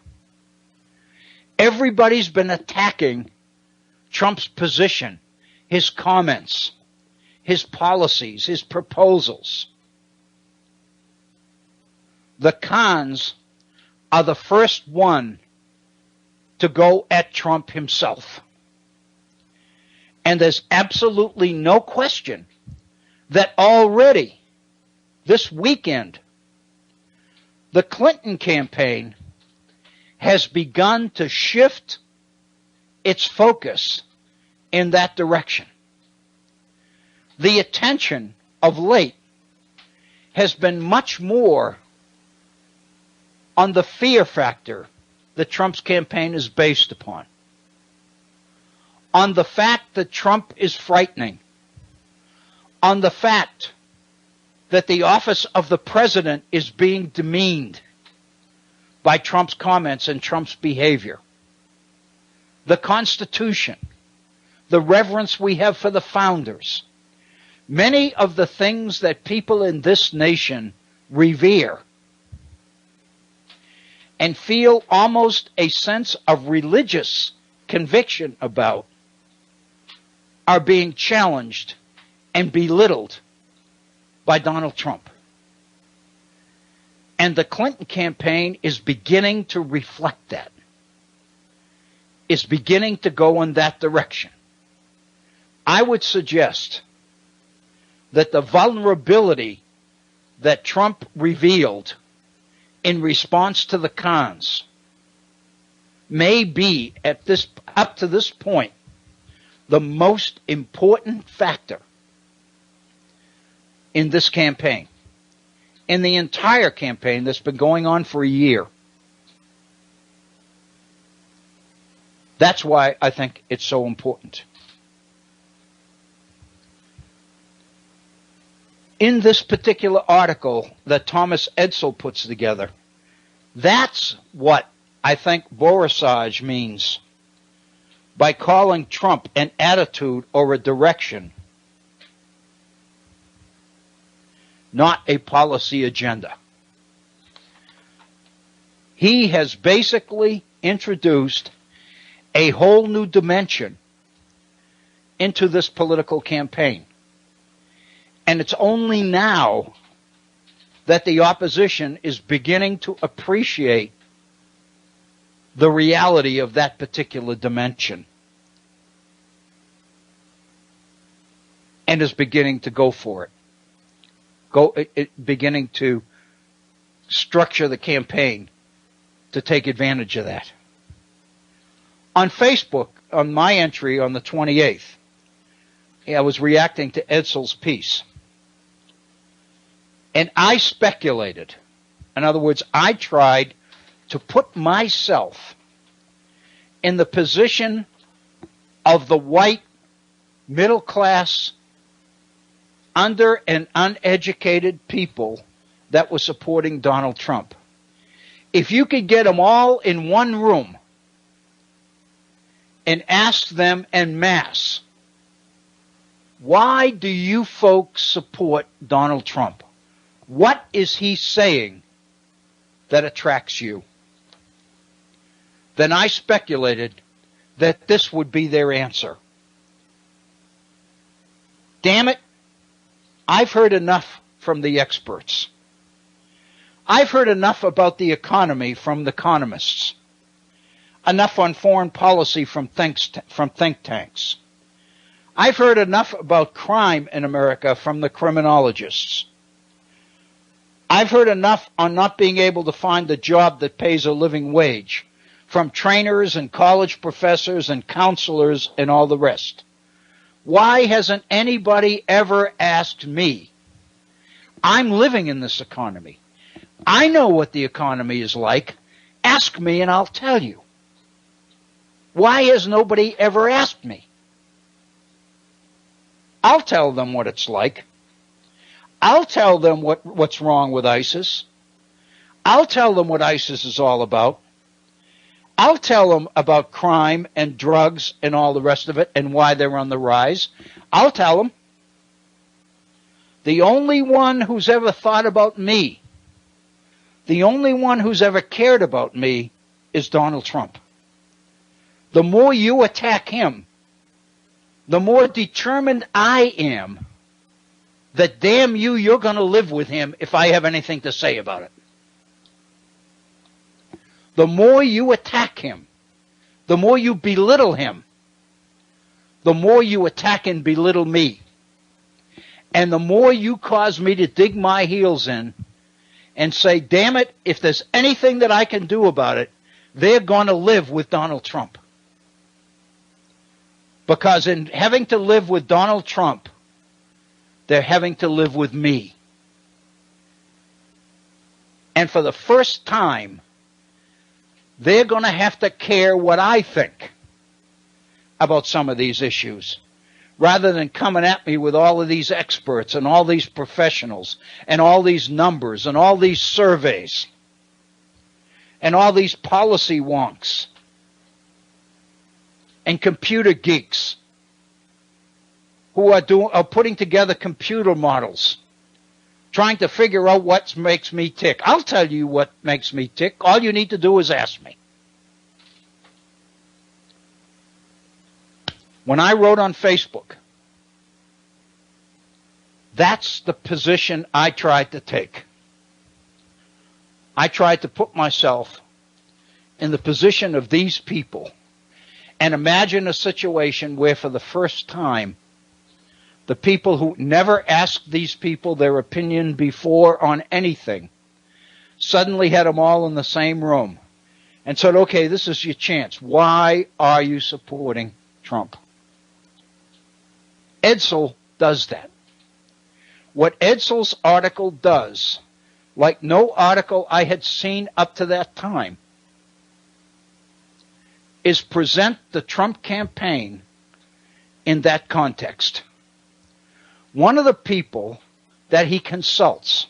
Everybody's been attacking Trump's position, his comments, his policies, his proposals. The cons are the first one to go at Trump himself. And there's absolutely no question that already this weekend, the Clinton campaign has begun to shift its focus in that direction. The attention of late has been much more on the fear factor that Trump's campaign is based upon, on the fact that Trump is frightening, on the fact that the office of the president is being demeaned by Trump's comments and Trump's behavior, the Constitution, the reverence we have for the founders, many of the things that people in this nation revere and feel almost a sense of religious conviction about are being challenged and belittled by Donald Trump. And the Clinton campaign is beginning to reflect that. It's beginning to go in that direction. I would suggest that the vulnerability that Trump revealed in response to the cons may be, up to this point, the most important factor in this campaign, in the entire campaign that's been going on for a year. That's why I think it's so important. In this particular article that Thomas Edsall puts together, that's what I think Borisage means by calling Trump an attitude or a direction, not a policy agenda. He has basically introduced a whole new dimension into this political campaign. And it's only now that the opposition is beginning to appreciate the reality of that particular dimension and is beginning to go for it. Beginning to structure the campaign to take advantage of that. On Facebook, on my entry on the 28th, I was reacting to Edsel's piece. And I speculated. In other words, I tried to put myself in the position of the white, middle class, under and uneducated people that were supporting Donald Trump. If you could get them all in one room and ask them en masse, why do you folks support Donald Trump? What is he saying that attracts you? Then I speculated that this would be their answer. Damn it, I've heard enough from the experts. I've heard enough about the economy from the economists. Enough on foreign policy from think tanks. I've heard enough about crime in America from the criminologists. I've heard enough on not being able to find a job that pays a living wage from trainers and college professors and counselors and all the rest. Why hasn't anybody ever asked me? I'm living in this economy. I know what the economy is like. Ask me and I'll tell you. Why has nobody ever asked me? I'll tell them what it's like. I'll tell them what's wrong with ISIS. I'll tell them what ISIS is all about. I'll tell them about crime and drugs and all the rest of it and why they're on the rise. I'll tell them. The only one who's ever thought about me, the only one who's ever cared about me is Donald Trump. The more you attack him, the more determined I am that damn you, you're going to live with him if I have anything to say about it. The more you attack him, the more you belittle him, the more you attack and belittle me. And the more you cause me to dig my heels in and say, damn it, if there's anything that I can do about it, they're going to live with Donald Trump. Because in having to live with Donald Trump, they're having to live with me. And for the first time, they're going to have to care what I think about some of these issues, rather than coming at me with all of these experts and all these professionals and all these numbers and all these surveys and all these policy wonks and computer geeks who are putting together computer models, trying to figure out what makes me tick. I'll tell you what makes me tick. All you need to do is ask me. When I wrote on Facebook, that's the position I tried to take. I tried to put myself in the position of these people and imagine a situation where for the first time, the people who never asked these people their opinion before on anything suddenly had them all in the same room and said, okay, this is your chance. Why are you supporting Trump? Edsel does that. What Edsel's article does, like no article I had seen up to that time, is present the Trump campaign in that context. One of the people that he consults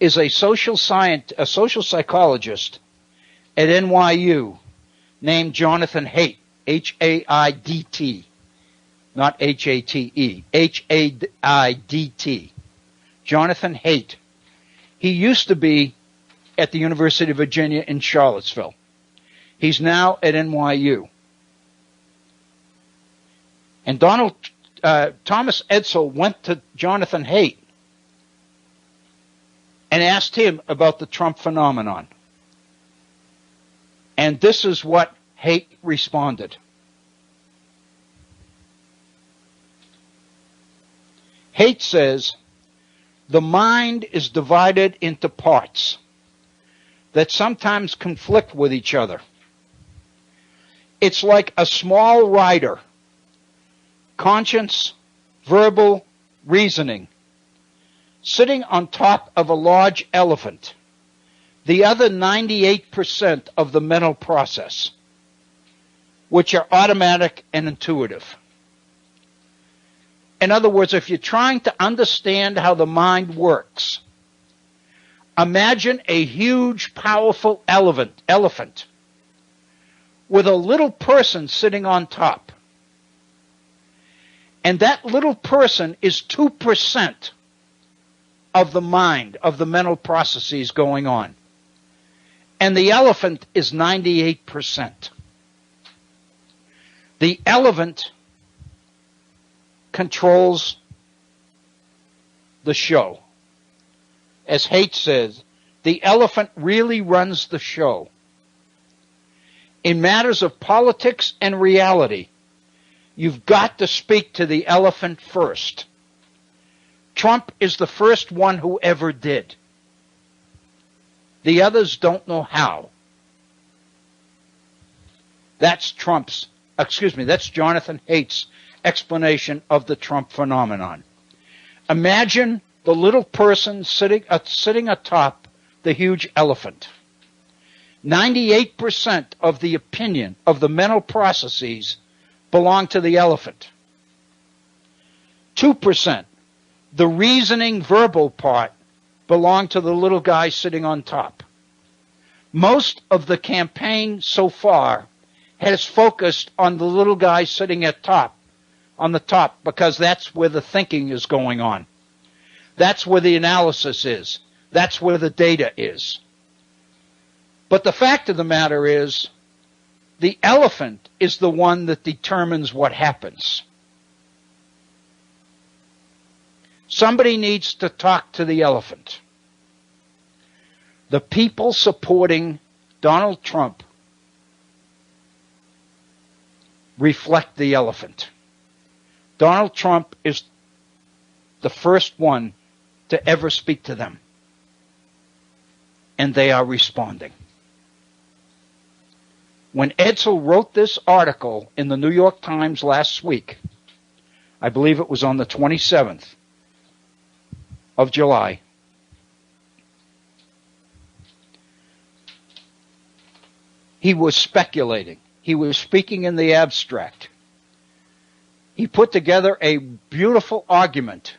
is a social psychologist at NYU named Jonathan Haidt, H-A-I-D-T, not H-A-T-E, H-A-I-D-T, Jonathan Haidt. He used to be at the University of Virginia in Charlottesville. He's now at NYU. And Thomas Edsall went to Jonathan Haidt and asked him about the Trump phenomenon. And this is what Haidt responded. Haidt says, the mind is divided into parts that sometimes conflict with each other. It's like a small rider, conscience, verbal, reasoning, sitting on top of a large elephant, the other 98% of the mental process, which are automatic and intuitive. In other words, if you're trying to understand how the mind works, imagine a huge, powerful elephant with a little person sitting on top. And that little person is 2% of the mind, of the mental processes going on. And the elephant is 98%. The elephant controls the show. As Haidt says, the elephant really runs the show. In matters of politics and reality, you've got to speak to the elephant first. Trump is the first one who ever did. The others don't know how. That's Jonathan Haidt's explanation of the Trump phenomenon. Imagine the little person sitting atop the huge elephant. 98% of the opinion of the mental processes belong to the elephant. 2%, the reasoning verbal part, belong to the little guy sitting on top. Most of the campaign so far has focused on the little guy sitting on the top, because that's where the thinking is going on. That's where the analysis is. That's where the data is. But the fact of the matter is, the elephant is the one that determines what happens. Somebody needs to talk to the elephant. The people supporting Donald Trump reflect the elephant. Donald Trump is the first one to ever speak to them. And they are responding. When Edsall wrote this article in the New York Times last week, I believe it was on the 27th of July, he was speculating. He was speaking in the abstract. He put together a beautiful argument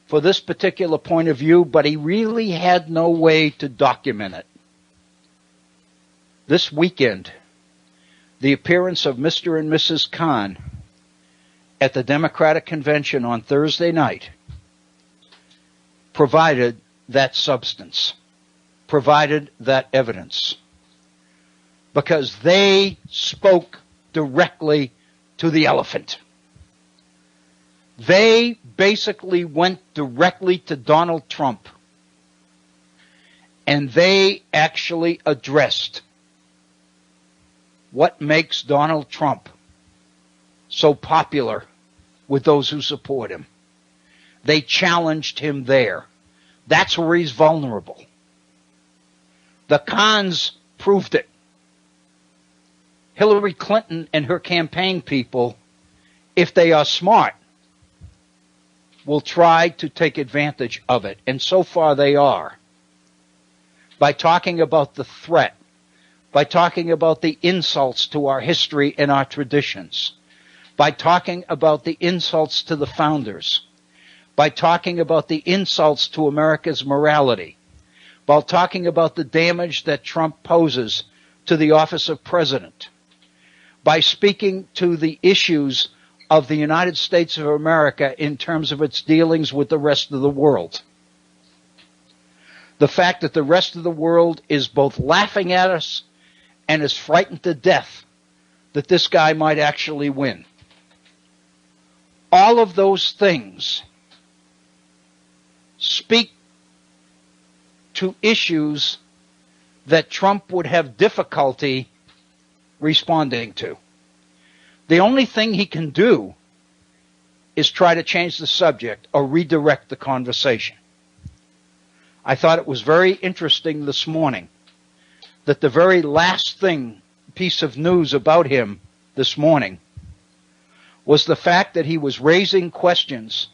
for this particular point of view, but he really had no way to document it. This weekend, the appearance of Mr. and Mrs. Khan at the Democratic Convention on Thursday night provided that substance, provided that evidence, because they spoke directly to the elephant. They basically went directly to Donald Trump, and they actually addressed what makes Donald Trump so popular with those who support him. They challenged him there. That's where he's vulnerable. The Khans proved it. Hillary Clinton and her campaign people, if they are smart, will try to take advantage of it. And so far they are. By talking about the threat, by talking about the insults to our history and our traditions, by talking about the insults to the founders, by talking about the insults to America's morality, by talking about the damage that Trump poses to the office of president, by speaking to the issues of the United States of America in terms of its dealings with the rest of the world. The fact that the rest of the world is both laughing at us and is frightened to death that this guy might actually win. all of those things speak to issues that Trump would have difficulty responding to. The only thing he can do is try to change the subject or redirect the conversation. I thought it was very interesting this morning that the very last piece of news about him this morning was the fact that he was raising questions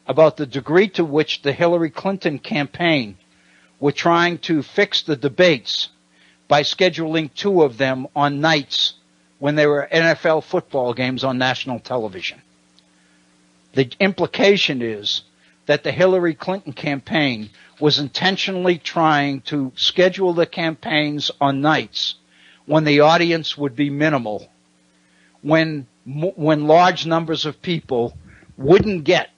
about the degree to which the Hillary Clinton campaign were trying to fix the debates by scheduling 2 of them on nights when there were NFL football games on national television. The implication is that the Hillary Clinton campaign was intentionally trying to schedule the campaigns on nights when the audience would be minimal, when large numbers of people wouldn't get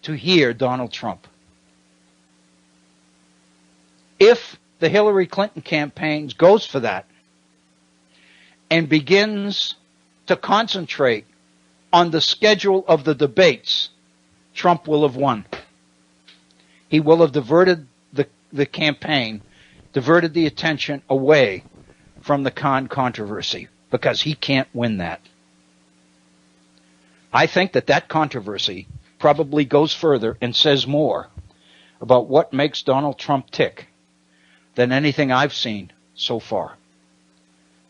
to hear Donald Trump. If the Hillary Clinton campaign goes for that and begins to concentrate on the schedule of the debates, Trump will have won. He will have diverted the campaign, diverted the attention away from the controversy, because he can't win that. I think that controversy probably goes further and says more about what makes Donald Trump tick than anything I've seen so far.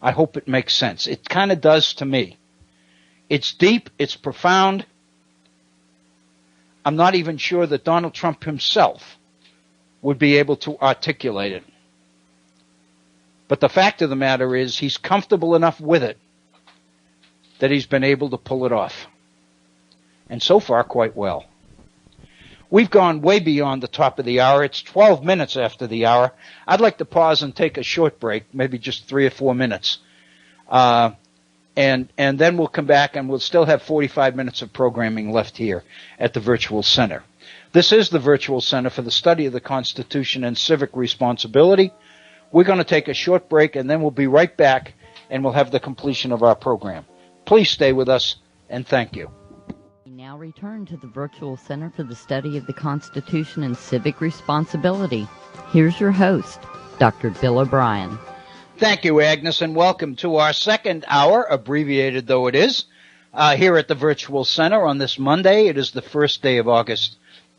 I hope it makes sense. It kind of does to me. It's deep, it's profound. I'm not even sure that Donald Trump himself would be able to articulate it. But the fact of the matter is he's comfortable enough with it that he's been able to pull it off. And so far, quite well. We've gone way beyond the top of the hour. It's 12 minutes after the hour. I'd like to pause and take a short break, maybe just 3 or 4 minutes. And then we'll come back and we'll still have 45 minutes of programming left here at the Virtual Center. This is the Virtual Center for the Study of the Constitution and Civic Responsibility. We're going to take a short break and then we'll be right back and we'll have the completion of our program. Please stay with us and thank you. We now return to the Virtual Center for the Study of the Constitution and Civic Responsibility. Here's your host, Dr. Bill O'Brien. Thank you, Agnes, and welcome to our second hour, abbreviated though it is, here at the Virtual Center on this Monday. It is the first day of August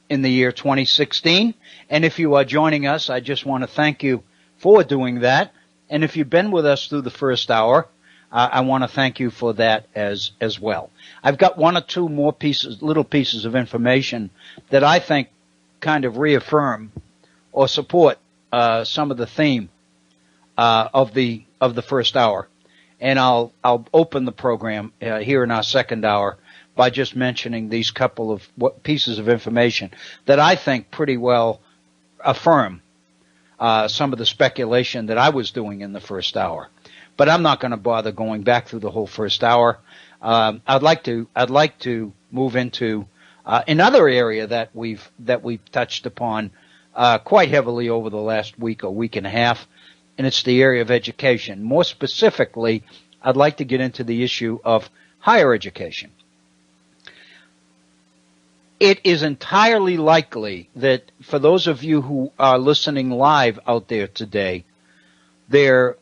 in the year 2016. And if you are joining us, I just want to thank you for doing that. And if you've been with us through the first hour, I want to thank you for that as well. I've got 1 or 2 more little pieces of information that I think kind of reaffirm or support some of the theme of the first hour. And I'll open the program here in our second hour by just mentioning these couple of pieces of information that I think pretty well affirm some of the speculation that I was doing in the first hour. But I'm not going to bother going back through the whole first hour. I'd like to move into another area that we've touched upon quite heavily over the last week or week and a half, and it's the area of education. More specifically, I'd like to get into the issue of higher education. It is entirely likely that for those of you who are listening live out there today, there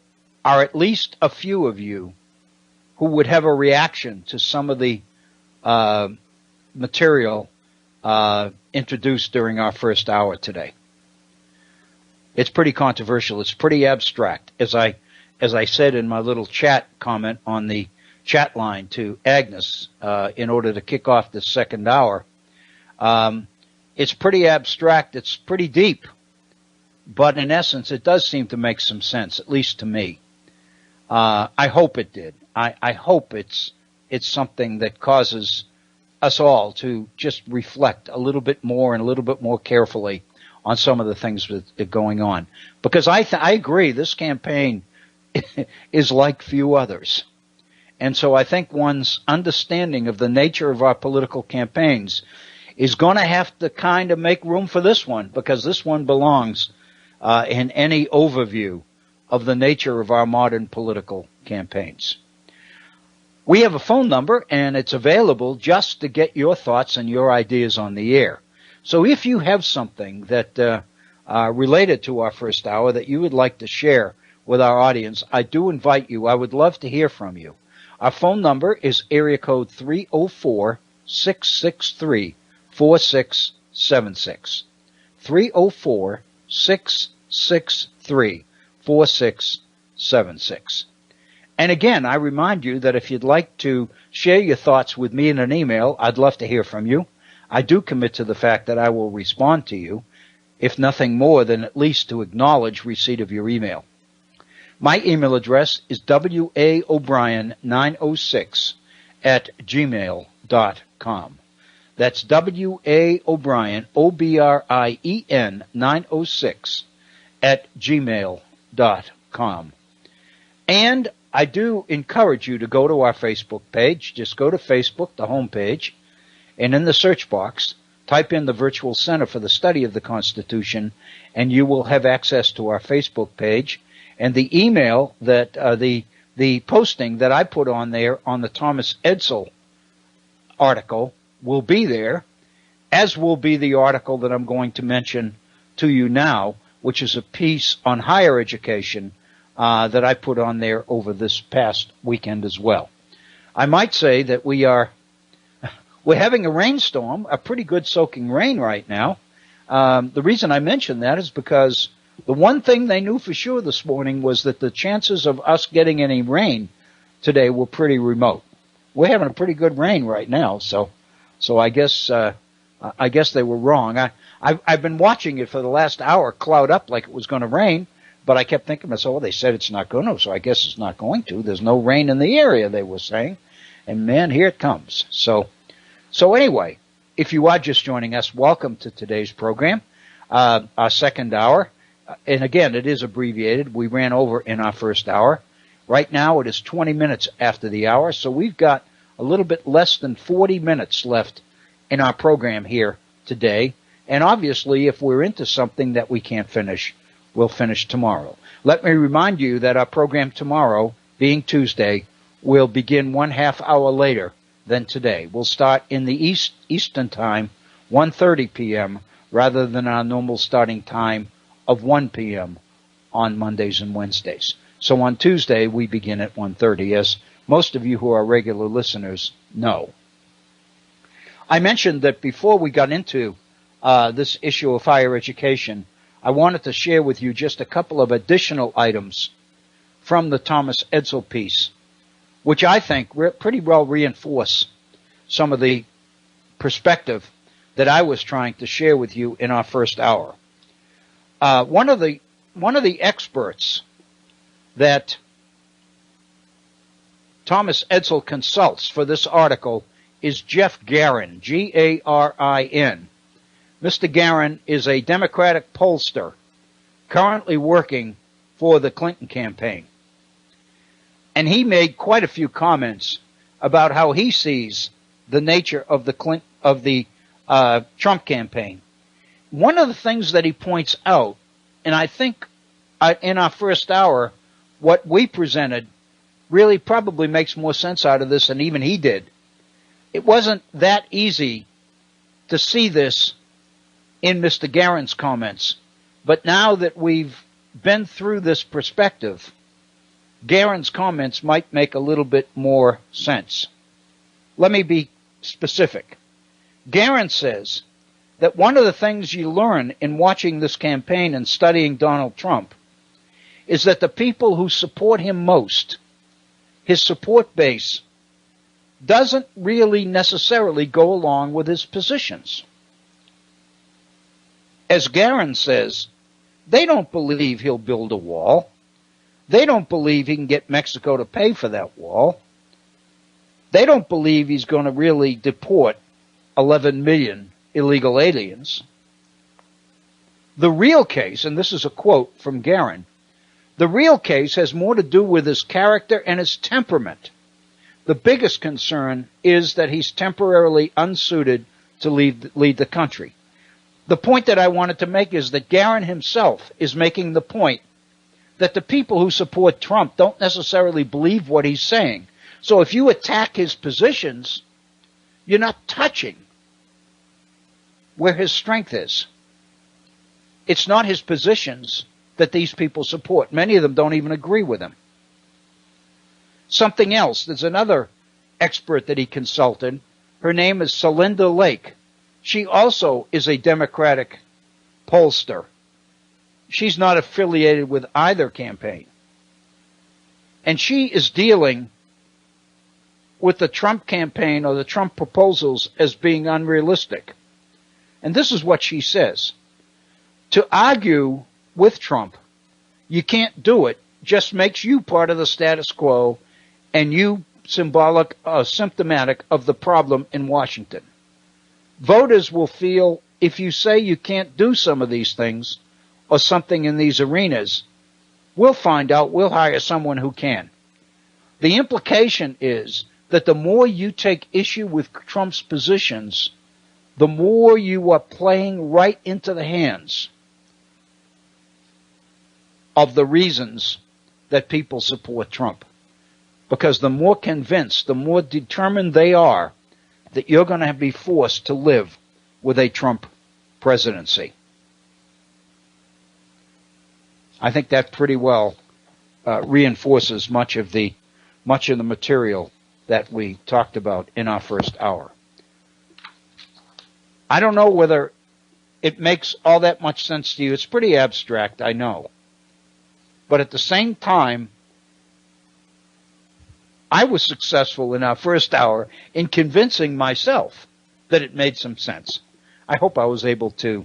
are at least a few of you who would have a reaction to some of the material introduced during our first hour today. It's pretty controversial. It's pretty abstract. As I said in my little chat comment on the chat line to Agnes in order to kick off this second hour, it's pretty abstract. It's pretty deep. But in essence, it does seem to make some sense, at least to me. I hope it did. I hope it's something that causes us all to just reflect a little bit more and a little bit more carefully on some of the things that are going on. Because I agree, this campaign is like few others. And so I think one's understanding of the nature of our political campaigns is going to have to kind of make room for this one, because this one belongs in any overview of the nature of our modern political campaigns. We have a phone number, and it's available just to get your thoughts and your ideas on the air. So if you have something that related to our first hour that you would like to share with our audience, I do invite you. I would love to hear from you. Our phone number is area code 304-663-4676. 304-663-4676. And again, I remind you that if you'd like to share your thoughts with me in an email, I'd love to hear from you. I do commit to the fact that I will respond to you, if nothing more than at least to acknowledge receipt of your email. My email address is waobrien906@gmail.com. That's waobrien, OBRIEN 906@gmail.com. And I do encourage you to go to our Facebook page. Just go to Facebook, the homepage, and in the search box, type in the Virtual Center for the Study of the Constitution, and you will have access to our Facebook page. And the email that the posting that I put on there on the Thomas Edsall article will be there, as will be the article that I'm going to mention to you now, which is a piece on higher education that I put on there over this past weekend as well. I might say that we're having a rainstorm, a pretty good soaking rain right now. The reason I mention that is because the one thing they knew for sure this morning was that the chances of us getting any rain today were pretty remote. We're having a pretty good rain right now, so I guess they were wrong. I've been watching it for the last hour cloud up like it was going to rain, but I kept thinking to myself, well, they said it's not going to, so I guess it's not going to. There's no rain in the area, they were saying. And man, here it comes. So anyway, if you are just joining us, welcome to today's program, our second hour. And again, it is abbreviated. We ran over in our first hour. Right now, it is 20 minutes after the hour, so we've got a little bit less than 40 minutes left in our program here today. And obviously, if we're into something that we can't finish, we'll finish tomorrow. Let me remind you that our program tomorrow, being Tuesday, will begin 1/2 hour later than today. We'll start in the Eastern time, 1:30 p.m., rather than our normal starting time of 1 p.m. on Mondays and Wednesdays. So on Tuesday, we begin at 1:30, as most of you who are regular listeners know. I mentioned that before we got into this issue of higher education, I wanted to share with you just a couple of additional items from the Thomas Edsall piece, which I think pretty well reinforce some of the perspective that I was trying to share with you in our first hour. One of the experts that Thomas Edsall consults for this article is Jeff Garin, Garin. Mr. Garin is a Democratic pollster currently working for the Clinton campaign. And he made quite a few comments about how he sees the nature of the Trump campaign. One of the things that he points out, and I think in our first hour, what we presented really probably makes more sense out of this than even he did. It wasn't that easy to see this in Mr. Garin's comments, but now that we've been through this perspective, Garin's comments might make a little bit more sense. Let me be specific. Garin says that one of the things you learn in watching this campaign and studying Donald Trump is that the people who support him most, his support base, doesn't really necessarily go along with his positions. As Garin says, they don't believe he'll build a wall. They don't believe he can get Mexico to pay for that wall. They don't believe he's going to really deport 11 million illegal aliens. The real case, and this is a quote from Garin, the real case has more to do with his character and his temperament. The biggest concern is that he's temporarily unsuited to lead the country. The point that I wanted to make is that Garin himself is making the point that the people who support Trump don't necessarily believe what he's saying. So if you attack his positions, you're not touching where his strength is. It's not his positions that these people support. Many of them don't even agree with him. Something else, there's another expert that he consulted. Her name is Celinda Lake. She also is a Democratic pollster. She's not affiliated with either campaign. And she is dealing with the Trump campaign or the Trump proposals as being unrealistic. And this is what she says. To argue with Trump, you can't do it, just makes you part of the status quo and you symptomatic of the problem in Washington. Voters will feel if you say you can't do some of these things or something in these arenas, we'll find out, we'll hire someone who can. The implication is that the more you take issue with Trump's positions, the more you are playing right into the hands of the reasons that people support Trump. Because the more convinced, the more determined they are that you're going to be forced to live with a Trump presidency. I think that pretty well reinforces much of the material that we talked about in our first hour. I don't know whether it makes all that much sense to you. It's pretty abstract, I know. But at the same time, I was successful in our first hour in convincing myself that it made some sense. I hope I was able to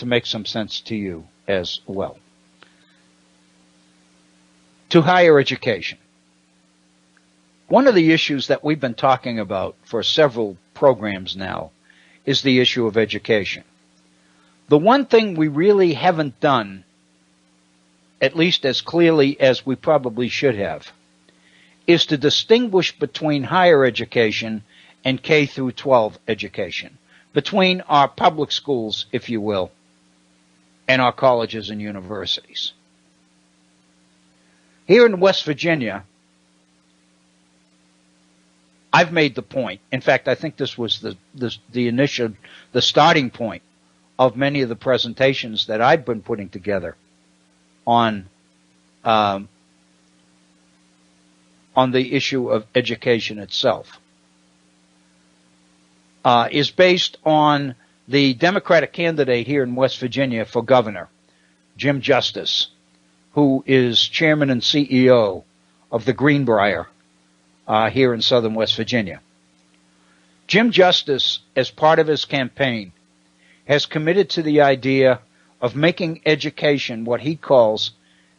make some sense to you as well. To higher education. One of the issues that we've been talking about for several programs now is the issue of education. The one thing we really haven't done, at least as clearly as we probably should have, is to distinguish between higher education and K through 12 education, between our public schools, if you will, and our colleges and universities. Here in West Virginia, I've made the point. In fact, I think this was the starting point of many of the presentations that I've been putting together on the issue of education itself. Is based on the Democratic candidate here in West Virginia for governor, Jim Justice, who is chairman and CEO of the Greenbrier here in southern West Virginia. Jim Justice, as part of his campaign, has committed to the idea of making education what he calls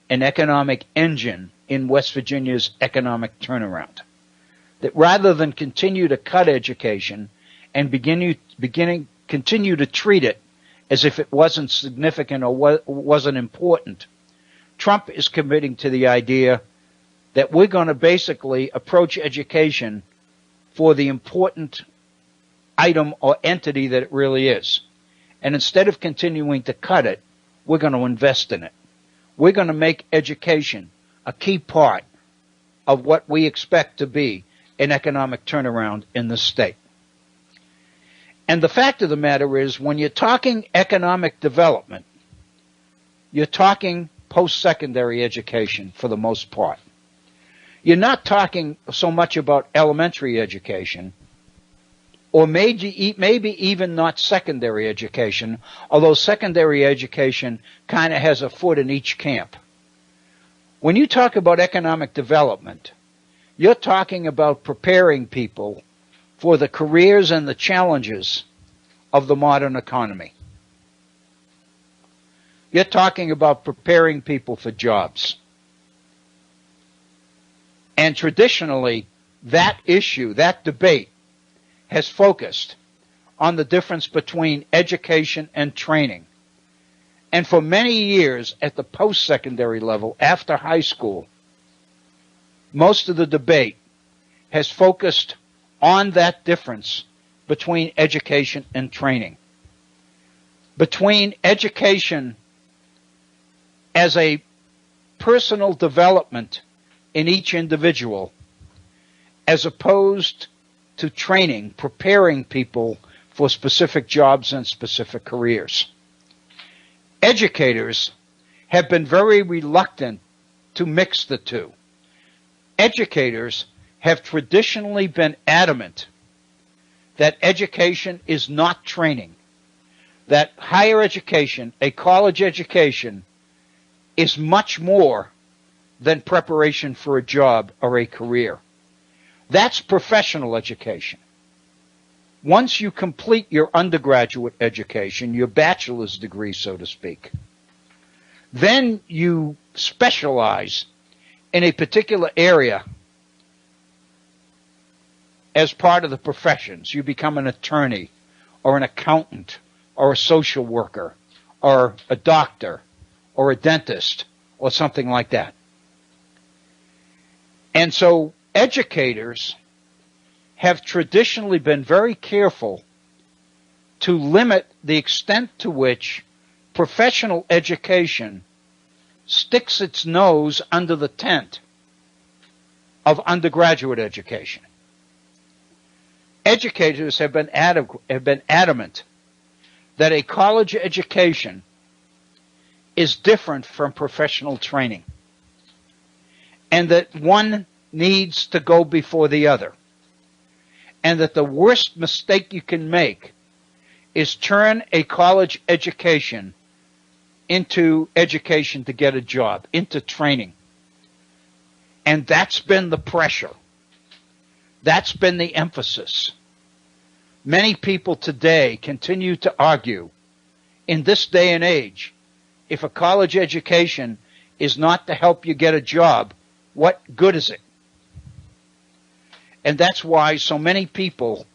an economic engine in West Virginia's economic turnaround. That rather than continue to cut education and continue to treat it as if it wasn't significant or wasn't important, Trump is committing to the idea that we're going to basically approach education for the important item or entity that it really is. And instead of continuing to cut it, we're going to invest in it. We're going to make education a key part of what we expect to be an economic turnaround in this state. And the fact of the matter is, when you're talking economic development, you're talking post-secondary education for the most part. You're not talking so much about elementary education, or maybe even not secondary education, although secondary education kind of has a foot in each camp. When you talk about economic development, you're talking about preparing people for the careers and the challenges of the modern economy. You're talking about preparing people for jobs. And traditionally, that issue, that debate, has focused on the difference between education and training. And for many years at the post-secondary level, after high school, most of the debate has focused on that difference between education and training. Between education as a personal development in each individual as opposed to training, preparing people for specific jobs and specific careers. Educators have been very reluctant to mix the two. Educators have traditionally been adamant that education is not training, that higher education, a college education, is much more than preparation for a job or a career. That's professional education. Once you complete your undergraduate education, your bachelor's degree, so to speak, then you specialize in a particular area as part of the professions. You become an attorney or an accountant or a social worker or a doctor or a dentist or something like that. And so educators have traditionally been very careful to limit the extent to which professional education sticks its nose under the tent of undergraduate education. Educators have been adamant that a college education is different from professional training, and that one needs to go before the other, and that the worst mistake you can make is turn a college education into education to get a job, into training. And that's been the pressure. That's been the emphasis. Many people today continue to argue, in this day and age, if a college education is not to help you get a job, what good is it? And that's why so many people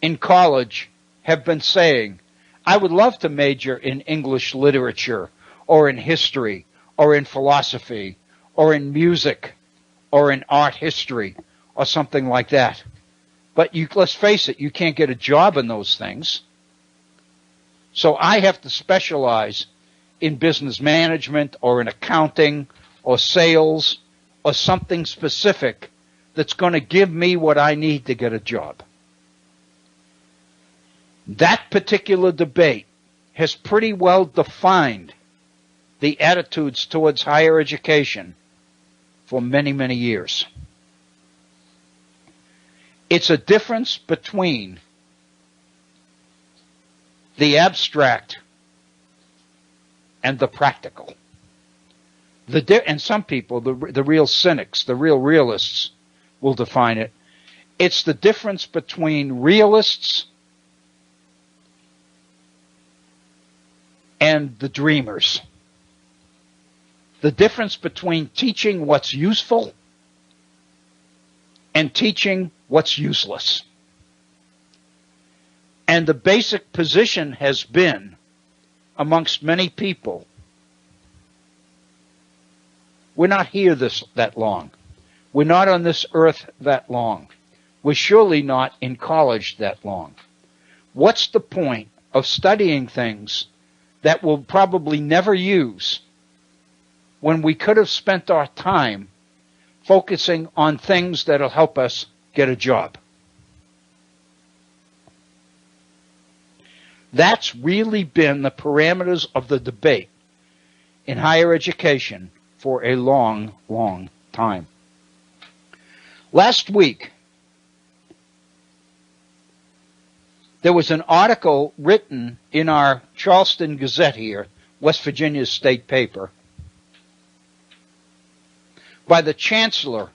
in college have been saying, I would love to major in English literature or in history or in philosophy or in music or in art history or something like that. But let's face it, you can't get a job in those things. So I have to specialize in business management or in accounting or sales or something specific that's going to give me what I need to get a job. That particular debate has pretty well defined the attitudes towards higher education for many, many years. It's a difference between the abstract and the practical. And some people, the real cynics, the real realists, will define it. It's the difference between realists and the dreamers. The difference between teaching what's useful and teaching what's useless. And the basic position has been, amongst many people, we're not here that long. We're not on this earth that long. We're surely not in college that long. What's the point of studying things that we'll probably never use when we could have spent our time focusing on things that'll help us get a job? That's really been the parameters of the debate in higher education for a long, long time. Last week, there was an article written in our Charleston Gazette here, West Virginia's state paper, by the chancellor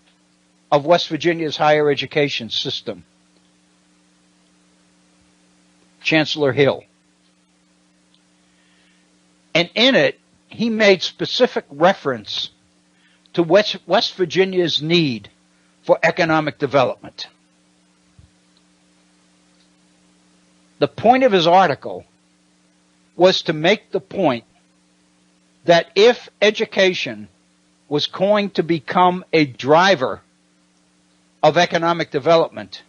of West Virginia's higher education system, Chancellor Hill. And in it, he made specific reference to West Virginia's need for economic development. The point of his article was to make the point that if education was going to become a driver of economic development,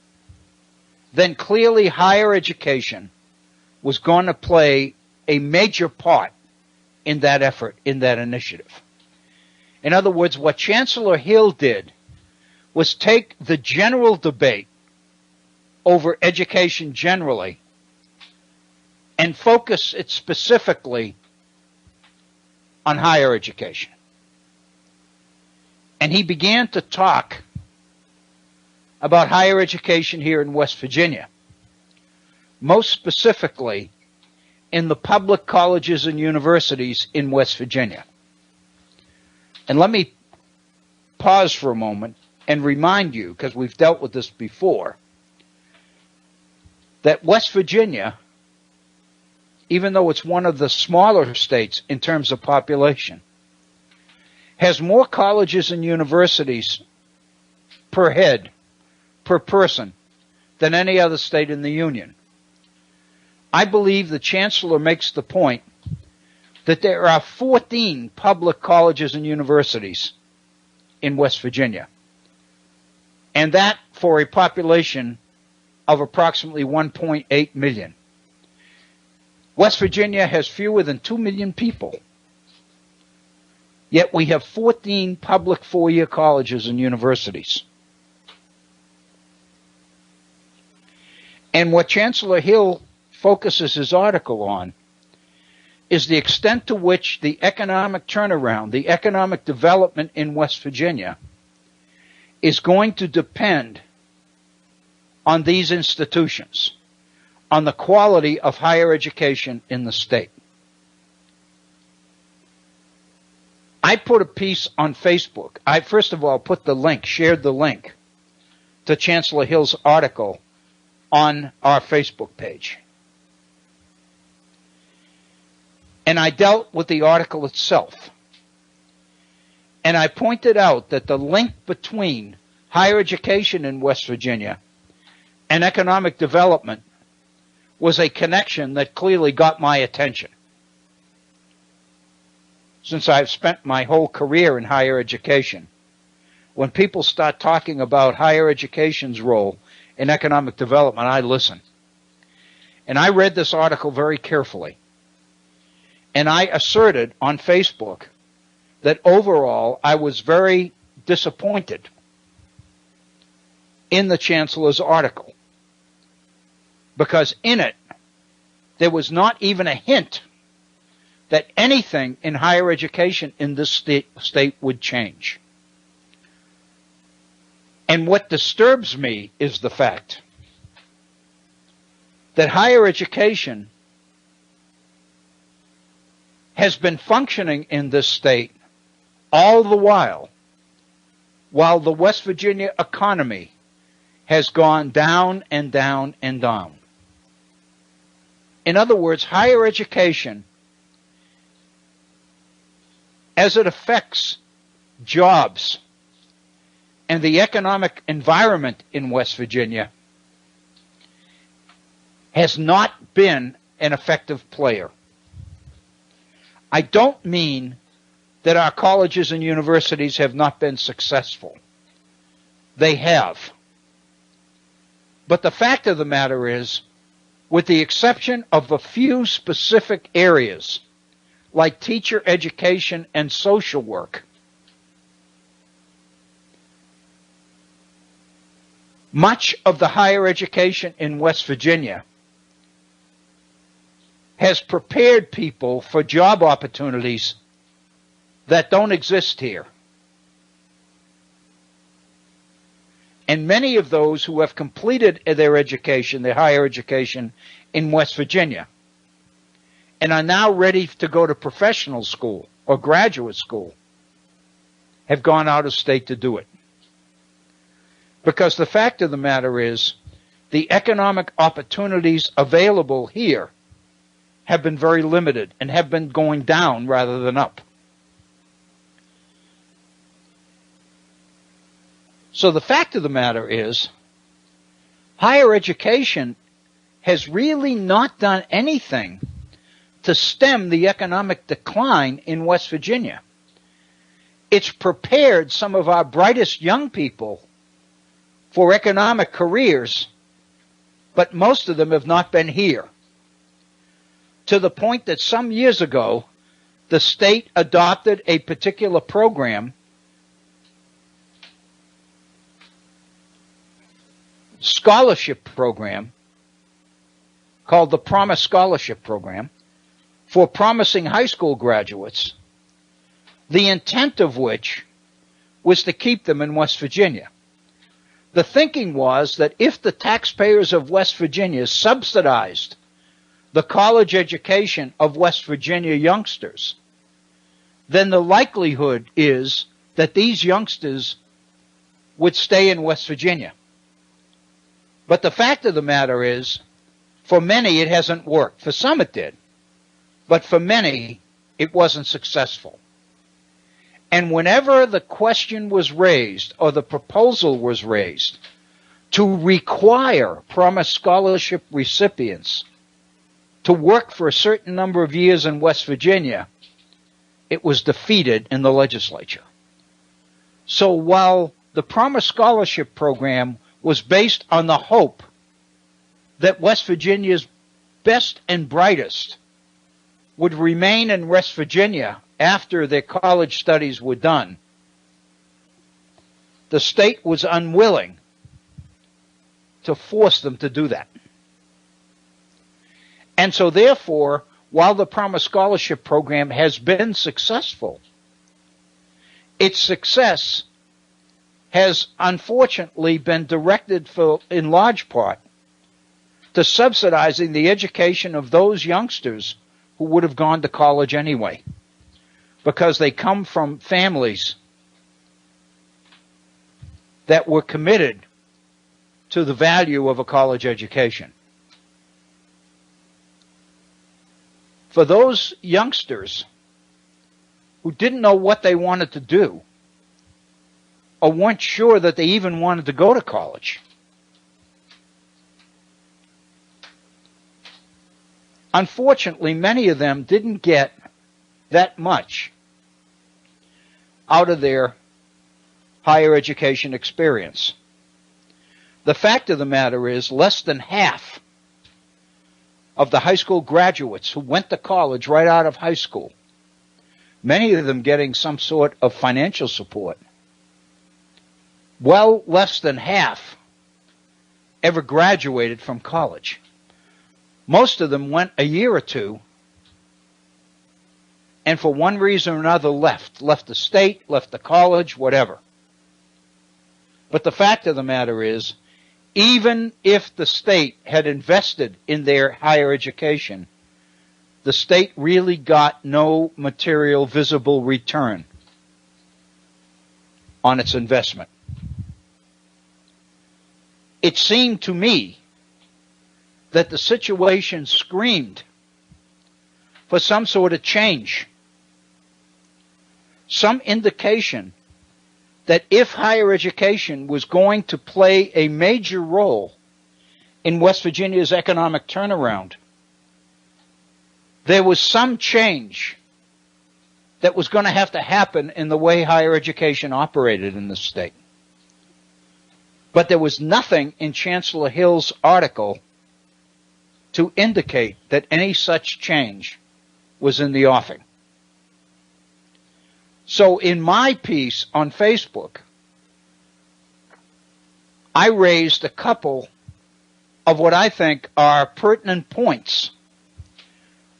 then clearly higher education was going to play a major part in that effort, in that initiative. In other words, what Chancellor Hill did was take the general debate over education generally and focus it specifically on higher education. And he began to talk about higher education here in West Virginia, most specifically in the public colleges and universities in West Virginia. And let me pause for a moment and remind you, because we've dealt with this before, that West Virginia, even though it's one of the smaller states in terms of population, has more colleges and universities per head, per person, than any other state in the Union. I believe the Chancellor makes the point that there are 14 public colleges and universities in West Virginia, and that for a population of approximately 1.8 million. West Virginia has fewer than 2 million people, yet we have 14 public four-year colleges and universities. And what Chancellor Hill focuses his article on is the extent to which the economic turnaround, the economic development in West Virginia is going to depend on these institutions, on the quality of higher education in the state. I put a piece on Facebook. I first of all put the link, shared the link to Chancellor Hill's article on our Facebook page. And I dealt with the article itself. And I pointed out that the link between higher education in West Virginia and economic development was a connection that clearly got my attention, since I've spent my whole career in higher education. When people start talking about higher education's role in economic development, I listen. And I read this article very carefully. And I asserted on Facebook that overall I was very disappointed in the Chancellor's article, because in it there was not even a hint that anything in higher education in this state would change. And what disturbs me is the fact that higher education has been functioning in this state all the while the West Virginia economy has gone down and down and down. In other words, higher education, as it affects jobs and the economic environment in West Virginia, has not been an effective player. I don't mean that our colleges and universities have not been successful. They have. But the fact of the matter is, with the exception of a few specific areas, like teacher education and social work, much of the higher education in West Virginia has prepared people for job opportunities that don't exist here. And many of those who have completed their education, their higher education in West Virginia, and are now ready to go to professional school or graduate school, have gone out of state to do it. Because the fact of the matter is, the economic opportunities available here have been very limited and have been going down rather than up. So the fact of the matter is, higher education has really not done anything to stem the economic decline in West Virginia. It's prepared some of our brightest young people for economic careers, but most of them have not been here. To the point that some years ago, the state adopted a particular program scholarship program called the Promise Scholarship Program for promising high school graduates, the intent of which was to keep them in West Virginia. The thinking was that if the taxpayers of West Virginia subsidized the college education of West Virginia youngsters, then the likelihood is that these youngsters would stay in West Virginia. But the fact of the matter is, for many it hasn't worked. For some it did, but for many it wasn't successful. And whenever the question was raised or the proposal was raised to require Promise Scholarship recipients to work for a certain number of years in West Virginia, it was defeated in the legislature. So while the Promise Scholarship Program was based on the hope that West Virginia's best and brightest would remain in West Virginia after their college studies were done, the state was unwilling to force them to do that. And so therefore, while the Promise Scholarship Program has been successful, its success has unfortunately been directed in large part to subsidizing the education of those youngsters who would have gone to college anyway, because they come from families that were committed to the value of a college education. For those youngsters who didn't know what they wanted to do or weren't sure that they even wanted to go to college, unfortunately, many of them didn't get that much out of their higher education experience. The fact of the matter is, less than half of the high school graduates who went to college right out of high school, many of them getting some sort of financial support, well less than half ever graduated from college. Most of them went a year or two and for one reason or another left the state, left the college, whatever. But the fact of the matter is, even if the state had invested in their higher education, the state really got no material visible return on its investment. It seemed to me that the situation screamed for some sort of change, some indication that if higher education was going to play a major role in West Virginia's economic turnaround, there was some change that was going to have to happen in the way higher education operated in the state. But there was nothing in Chancellor Hill's article to indicate that any such change was in the offing. So in my piece on Facebook, I raised a couple of what I think are pertinent points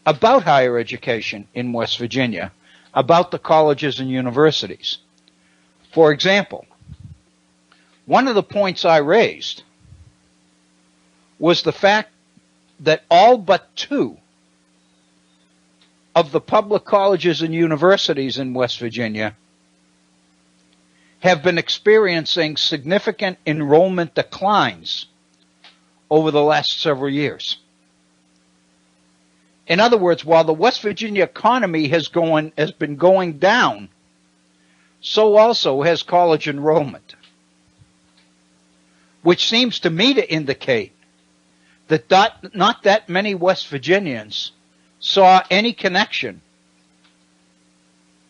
about higher education in West Virginia, about the colleges and universities. For example, one of the points I raised was the fact that all but two of the public colleges and universities in West Virginia have been experiencing significant enrollment declines over the last several years. In other words, while the West Virginia economy has been going down, so also has college enrollment, which seems to me to indicate that not that many West Virginians saw any connection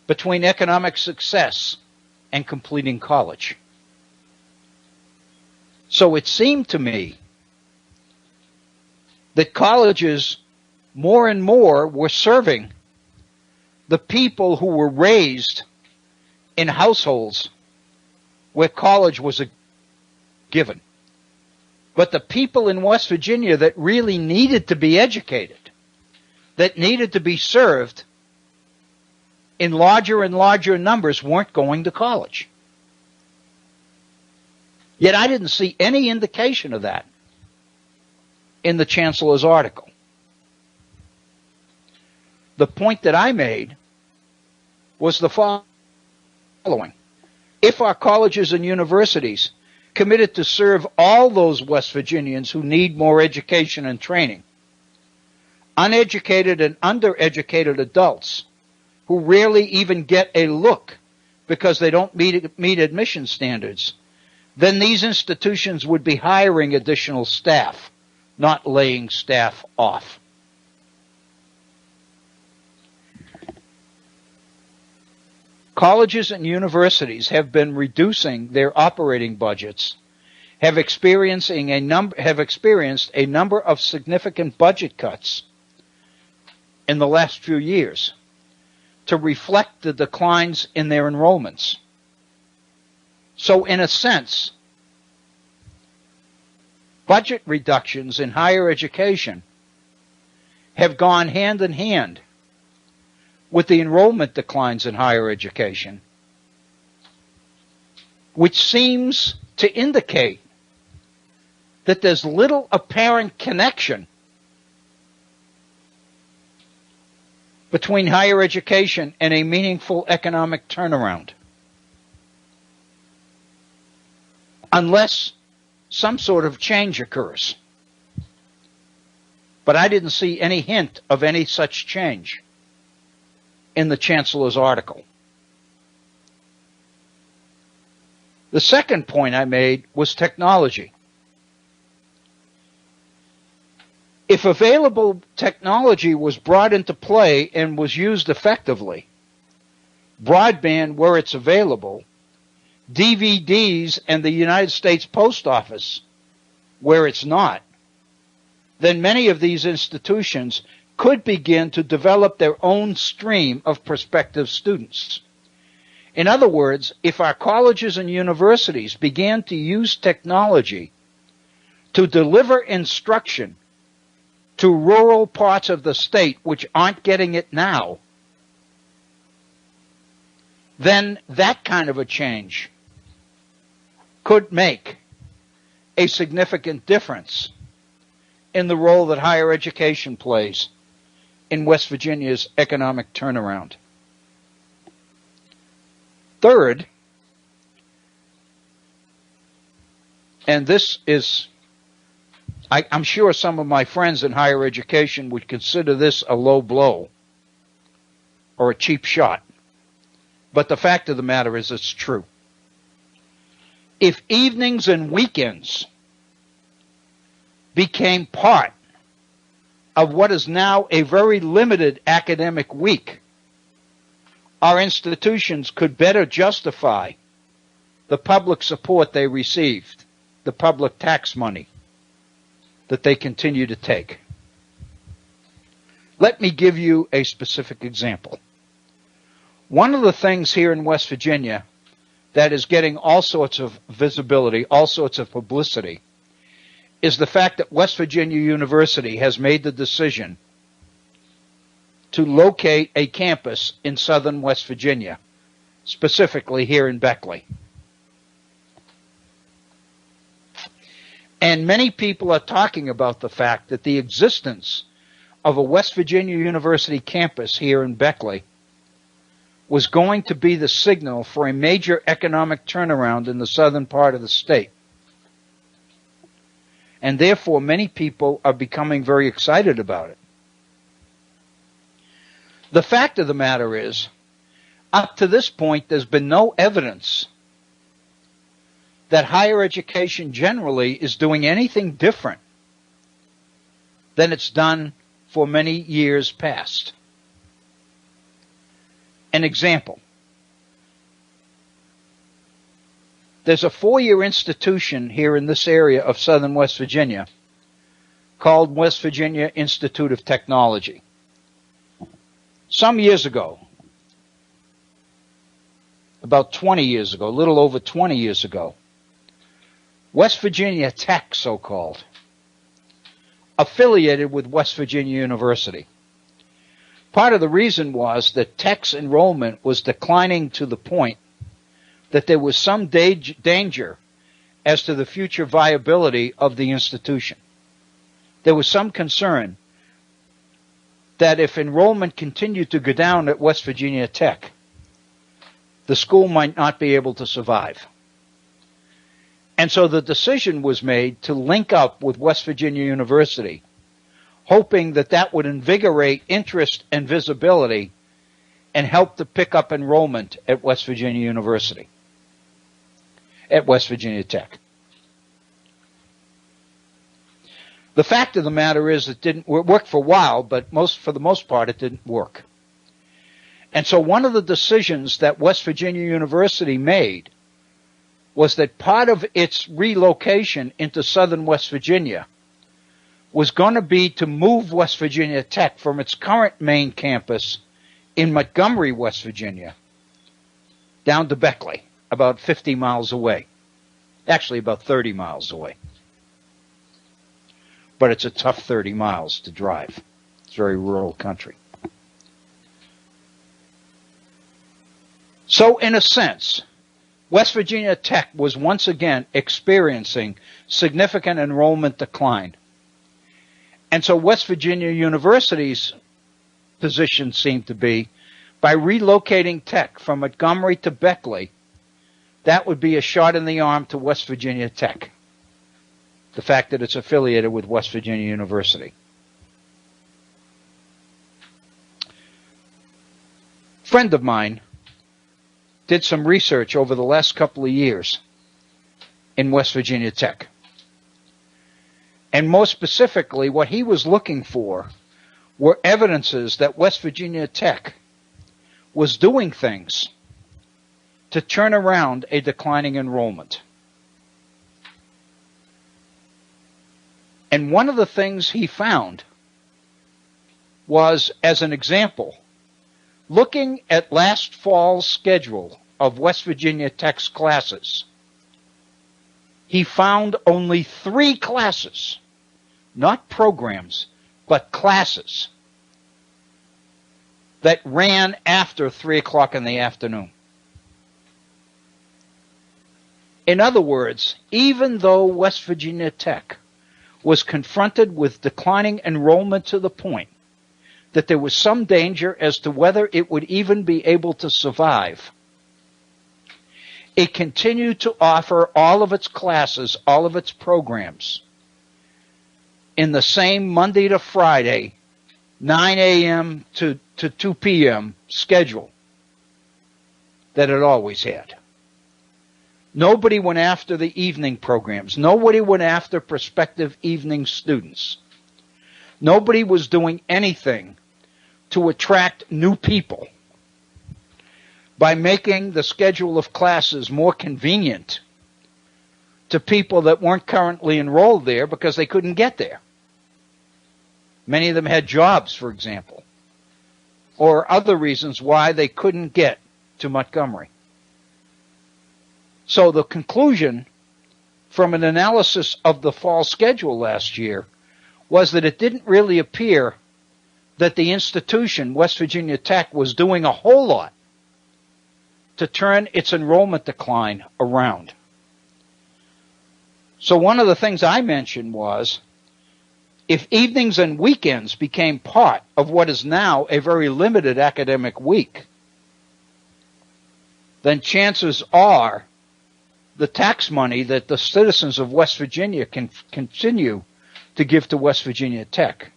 between economic success and completing college. So it seemed to me that colleges more and more were serving the people who were raised in households where college was a given. But the people in West Virginia that really needed to be educated, that needed to be served in larger and larger numbers, weren't going to college. Yet I didn't see any indication of that in the Chancellor's article. The point that I made was the following. If our colleges and universities committed to serve all those West Virginians who need more education and training, uneducated and undereducated adults who rarely even get a look because they don't meet admission standards, then these institutions would be hiring additional staff, not laying staff off. Colleges and universities have been reducing their operating budgets, have experienced a number of significant budget cuts in the last few years to reflect the declines in their enrollments. So in a sense, budget reductions in higher education have gone hand in hand with the enrollment declines in higher education, which seems to indicate that there's little apparent connection between higher education and a meaningful economic turnaround, unless some sort of change occurs. But I didn't see any hint of any such change in the Chancellor's article. The second point I made was technology. If available technology was brought into play and was used effectively, broadband where it's available, DVDs and the United States Post Office where it's not, then many of these institutions could begin to develop their own stream of prospective students. In other words, if our colleges and universities began to use technology to deliver instruction to rural parts of the state which aren't getting it now, then that kind of a change could make a significant difference in the role that higher education plays in West Virginia's economic turnaround. Third, and this is, I'm sure some of my friends in higher education would consider this a low blow or a cheap shot, but the fact of the matter is it's true. If evenings and weekends became part of what is now a very limited academic week, our institutions could better justify the public support they received, the public tax money that they continue to take. Let me give you a specific example. One of the things here in West Virginia that is getting all sorts of visibility, all sorts of publicity, is the fact that West Virginia University has made the decision to locate a campus in southern West Virginia, specifically here in Beckley. And many people are talking about the fact that the existence of a West Virginia University campus here in Beckley was going to be the signal for a major economic turnaround in the southern part of the state. And therefore, many people are becoming very excited about it. The fact of the matter is, up to this point, there's been no evidence that higher education generally is doing anything different than it's done for many years past. An example. There's a 4-year institution here in this area of southern West Virginia called West Virginia Institute of Technology. Some years ago, about 20 years ago, a little over 20 years ago, West Virginia Tech, so-called, affiliated with West Virginia University. Part of the reason was that Tech's enrollment was declining to the point that there was some danger as to the future viability of the institution. There was some concern that if enrollment continued to go down at West Virginia Tech, the school might not be able to survive. And so the decision was made to link up with West Virginia University, hoping that that would invigorate interest and visibility and help to pick up enrollment at West Virginia University, at West Virginia Tech. The fact of the matter is it didn't work for a while, but for the most part it didn't work. And so one of the decisions that West Virginia University made was that part of its relocation into southern West Virginia was going to be to move West Virginia Tech from its current main campus in Montgomery, West Virginia, down to Beckley, about 50 miles away. Actually, about 30 miles away. But it's a tough 30 miles to drive. It's very rural country. So, in a sense, West Virginia Tech was once again experiencing significant enrollment decline. And so West Virginia University's position seemed to be, by relocating Tech from Montgomery to Beckley, that would be a shot in the arm to West Virginia Tech, the fact that it's affiliated with West Virginia University. A friend of mine did some research over the last couple of years in West Virginia Tech. And more specifically, what he was looking for were evidences that West Virginia Tech was doing things to turn around a declining enrollment. And one of the things he found was, as an example, looking at last fall's schedule of West Virginia Tech's classes, he found only 3 classes, not programs, but classes, that ran after 3 o'clock in the afternoon. In other words, even though West Virginia Tech was confronted with declining enrollment to the point that there was some danger as to whether it would even be able to survive, it continued to offer all of its classes, all of its programs, in the same Monday to Friday, 9 a.m. to 2 p.m. schedule that it always had. Nobody went after the evening programs. Nobody went after prospective evening students. Nobody was doing anything to attract new people by making the schedule of classes more convenient to people that weren't currently enrolled there because they couldn't get there. Many of them had jobs, for example, or other reasons why they couldn't get to Montgomery. So the conclusion from an analysis of the fall schedule last year was that it didn't really appear that the institution, West Virginia Tech, was doing a whole lot to turn its enrollment decline around. So one of the things I mentioned was, if evenings and weekends became part of what is now a very limited academic week, then chances are the tax money that the citizens of West Virginia can continue to give to West Virginia Tech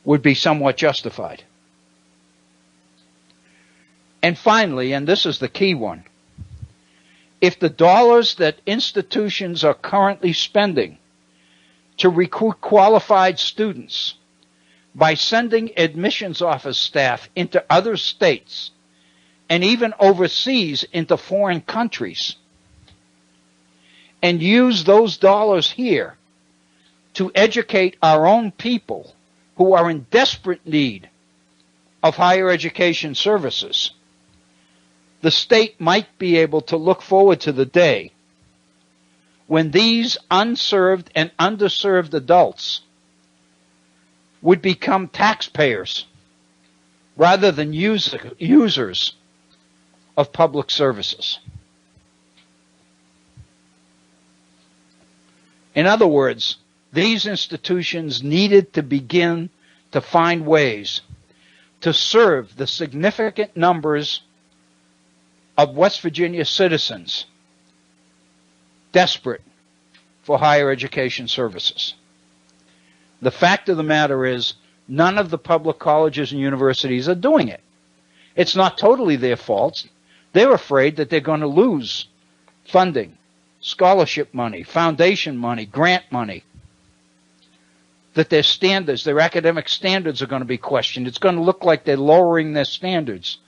would be somewhat justified. And finally, and this is the key one, if the dollars that institutions are currently spending to recruit qualified students by sending admissions office staff into other states and even overseas into foreign countries, and use those dollars here to educate our own people who are in desperate need of higher education services, the state might be able to look forward to the day when these unserved and underserved adults would become taxpayers rather than users of public services. In other words, these institutions needed to begin to find ways to serve the significant numbers of West Virginia citizens desperate for higher education services. The fact of the matter is, none of the public colleges and universities are doing it. It's not totally their fault. They're afraid that they're going to lose funding, scholarship money, foundation money, grant money, that their standards, their academic standards are going to be questioned. It's going to look like they're lowering their standards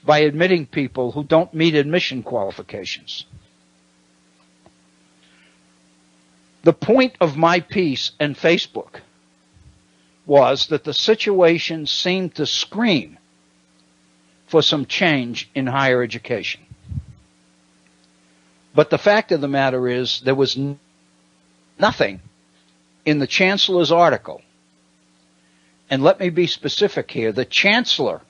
by admitting people who don't meet admission qualifications. The point of my piece in Facebook was that the situation seemed to scream for some change in higher education. But the fact of the matter is, there was nothing in the Chancellor's article, and let me be specific here, the Chancellor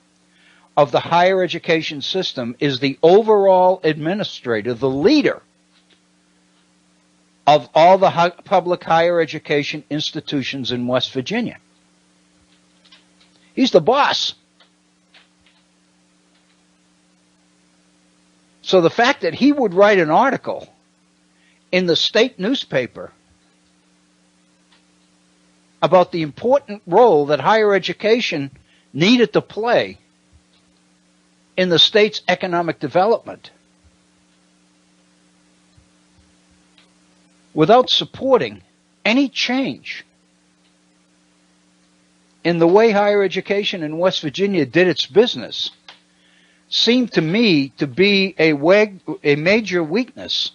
of the higher education system is the overall administrator, the leader of all the public higher education institutions in West Virginia. He's the boss. So the fact that he would write an article in the state newspaper about the important role that higher education needed to play in the state's economic development, without supporting any change in the way higher education in West Virginia did its business, seemed to me to be a major weakness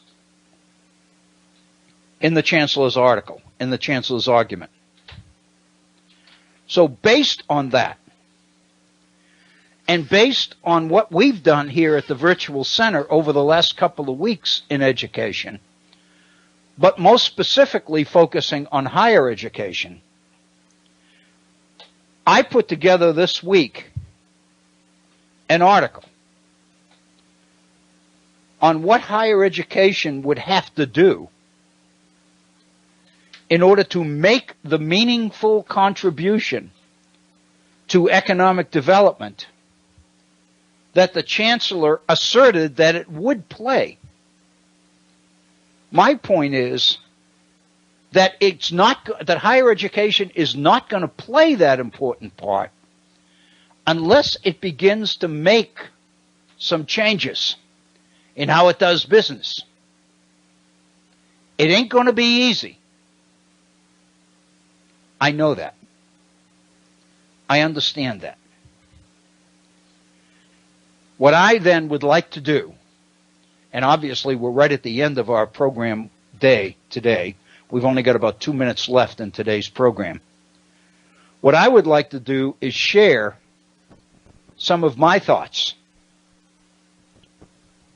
in the Chancellor's article, in the Chancellor's argument. So based on that, and based on what we've done here at the Virtual Center over the last couple of weeks in education, but most specifically focusing on higher education, I put together this week an article on what higher education would have to do in order to make the meaningful contribution to economic development that the Chancellor asserted that it would play. My point is that that higher education is not going to play that important part unless it begins to make some changes in how it does business. It ain't going to be easy. I know that. I understand that. What I then would like to do, and obviously we're right at the end of our program day today. We've only got about 2 minutes left in today's program. What I would like to do is share some of my thoughts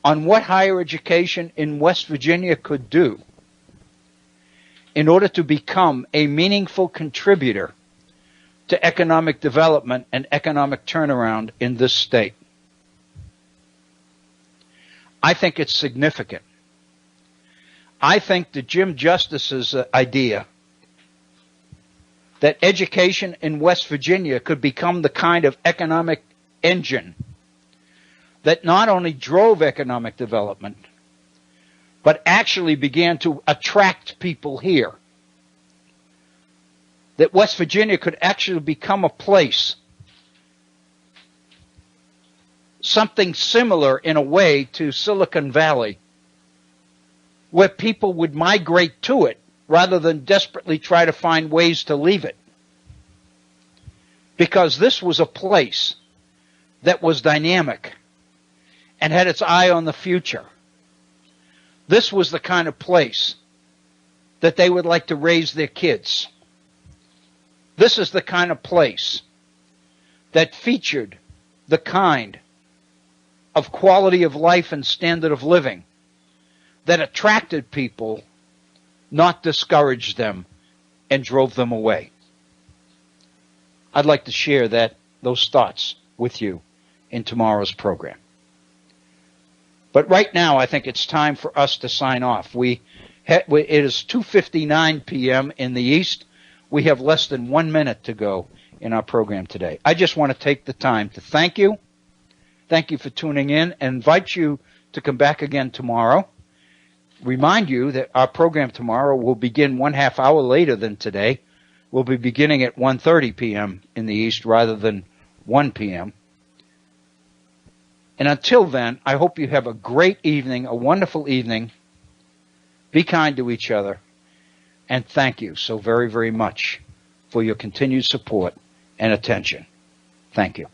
on what higher education in West Virginia could do in order to become a meaningful contributor to economic development and economic turnaround in this state. I think it's significant. I think that Jim Justice's idea that education in West Virginia could become the kind of economic engine that not only drove economic development, but actually began to attract people here. That West Virginia could actually become a place, something similar in a way to Silicon Valley, where people would migrate to it rather than desperately try to find ways to leave it. Because this was a place that was dynamic and had its eye on the future. This was the kind of place that they would like to raise their kids. This is the kind of place that featured the kind of quality of life and standard of living that attracted people not discouraged them and drove them away. I'd like to share those thoughts with you in tomorrow's program. But right now, I think it's time for us to sign off. It is 2:59 p.m. in the East. We have less than 1 minute to go in our program today. I just want to take the time to thank you. Thank you for tuning in and invite you to come back again tomorrow. Remind you that our program tomorrow will begin 1/2 hour later than today. We'll be beginning at 1:30 p.m. in the East rather than 1 p.m. And until then, I hope you have a great evening, a wonderful evening. Be kind to each other. And thank you so very, very much for your continued support and attention. Thank you.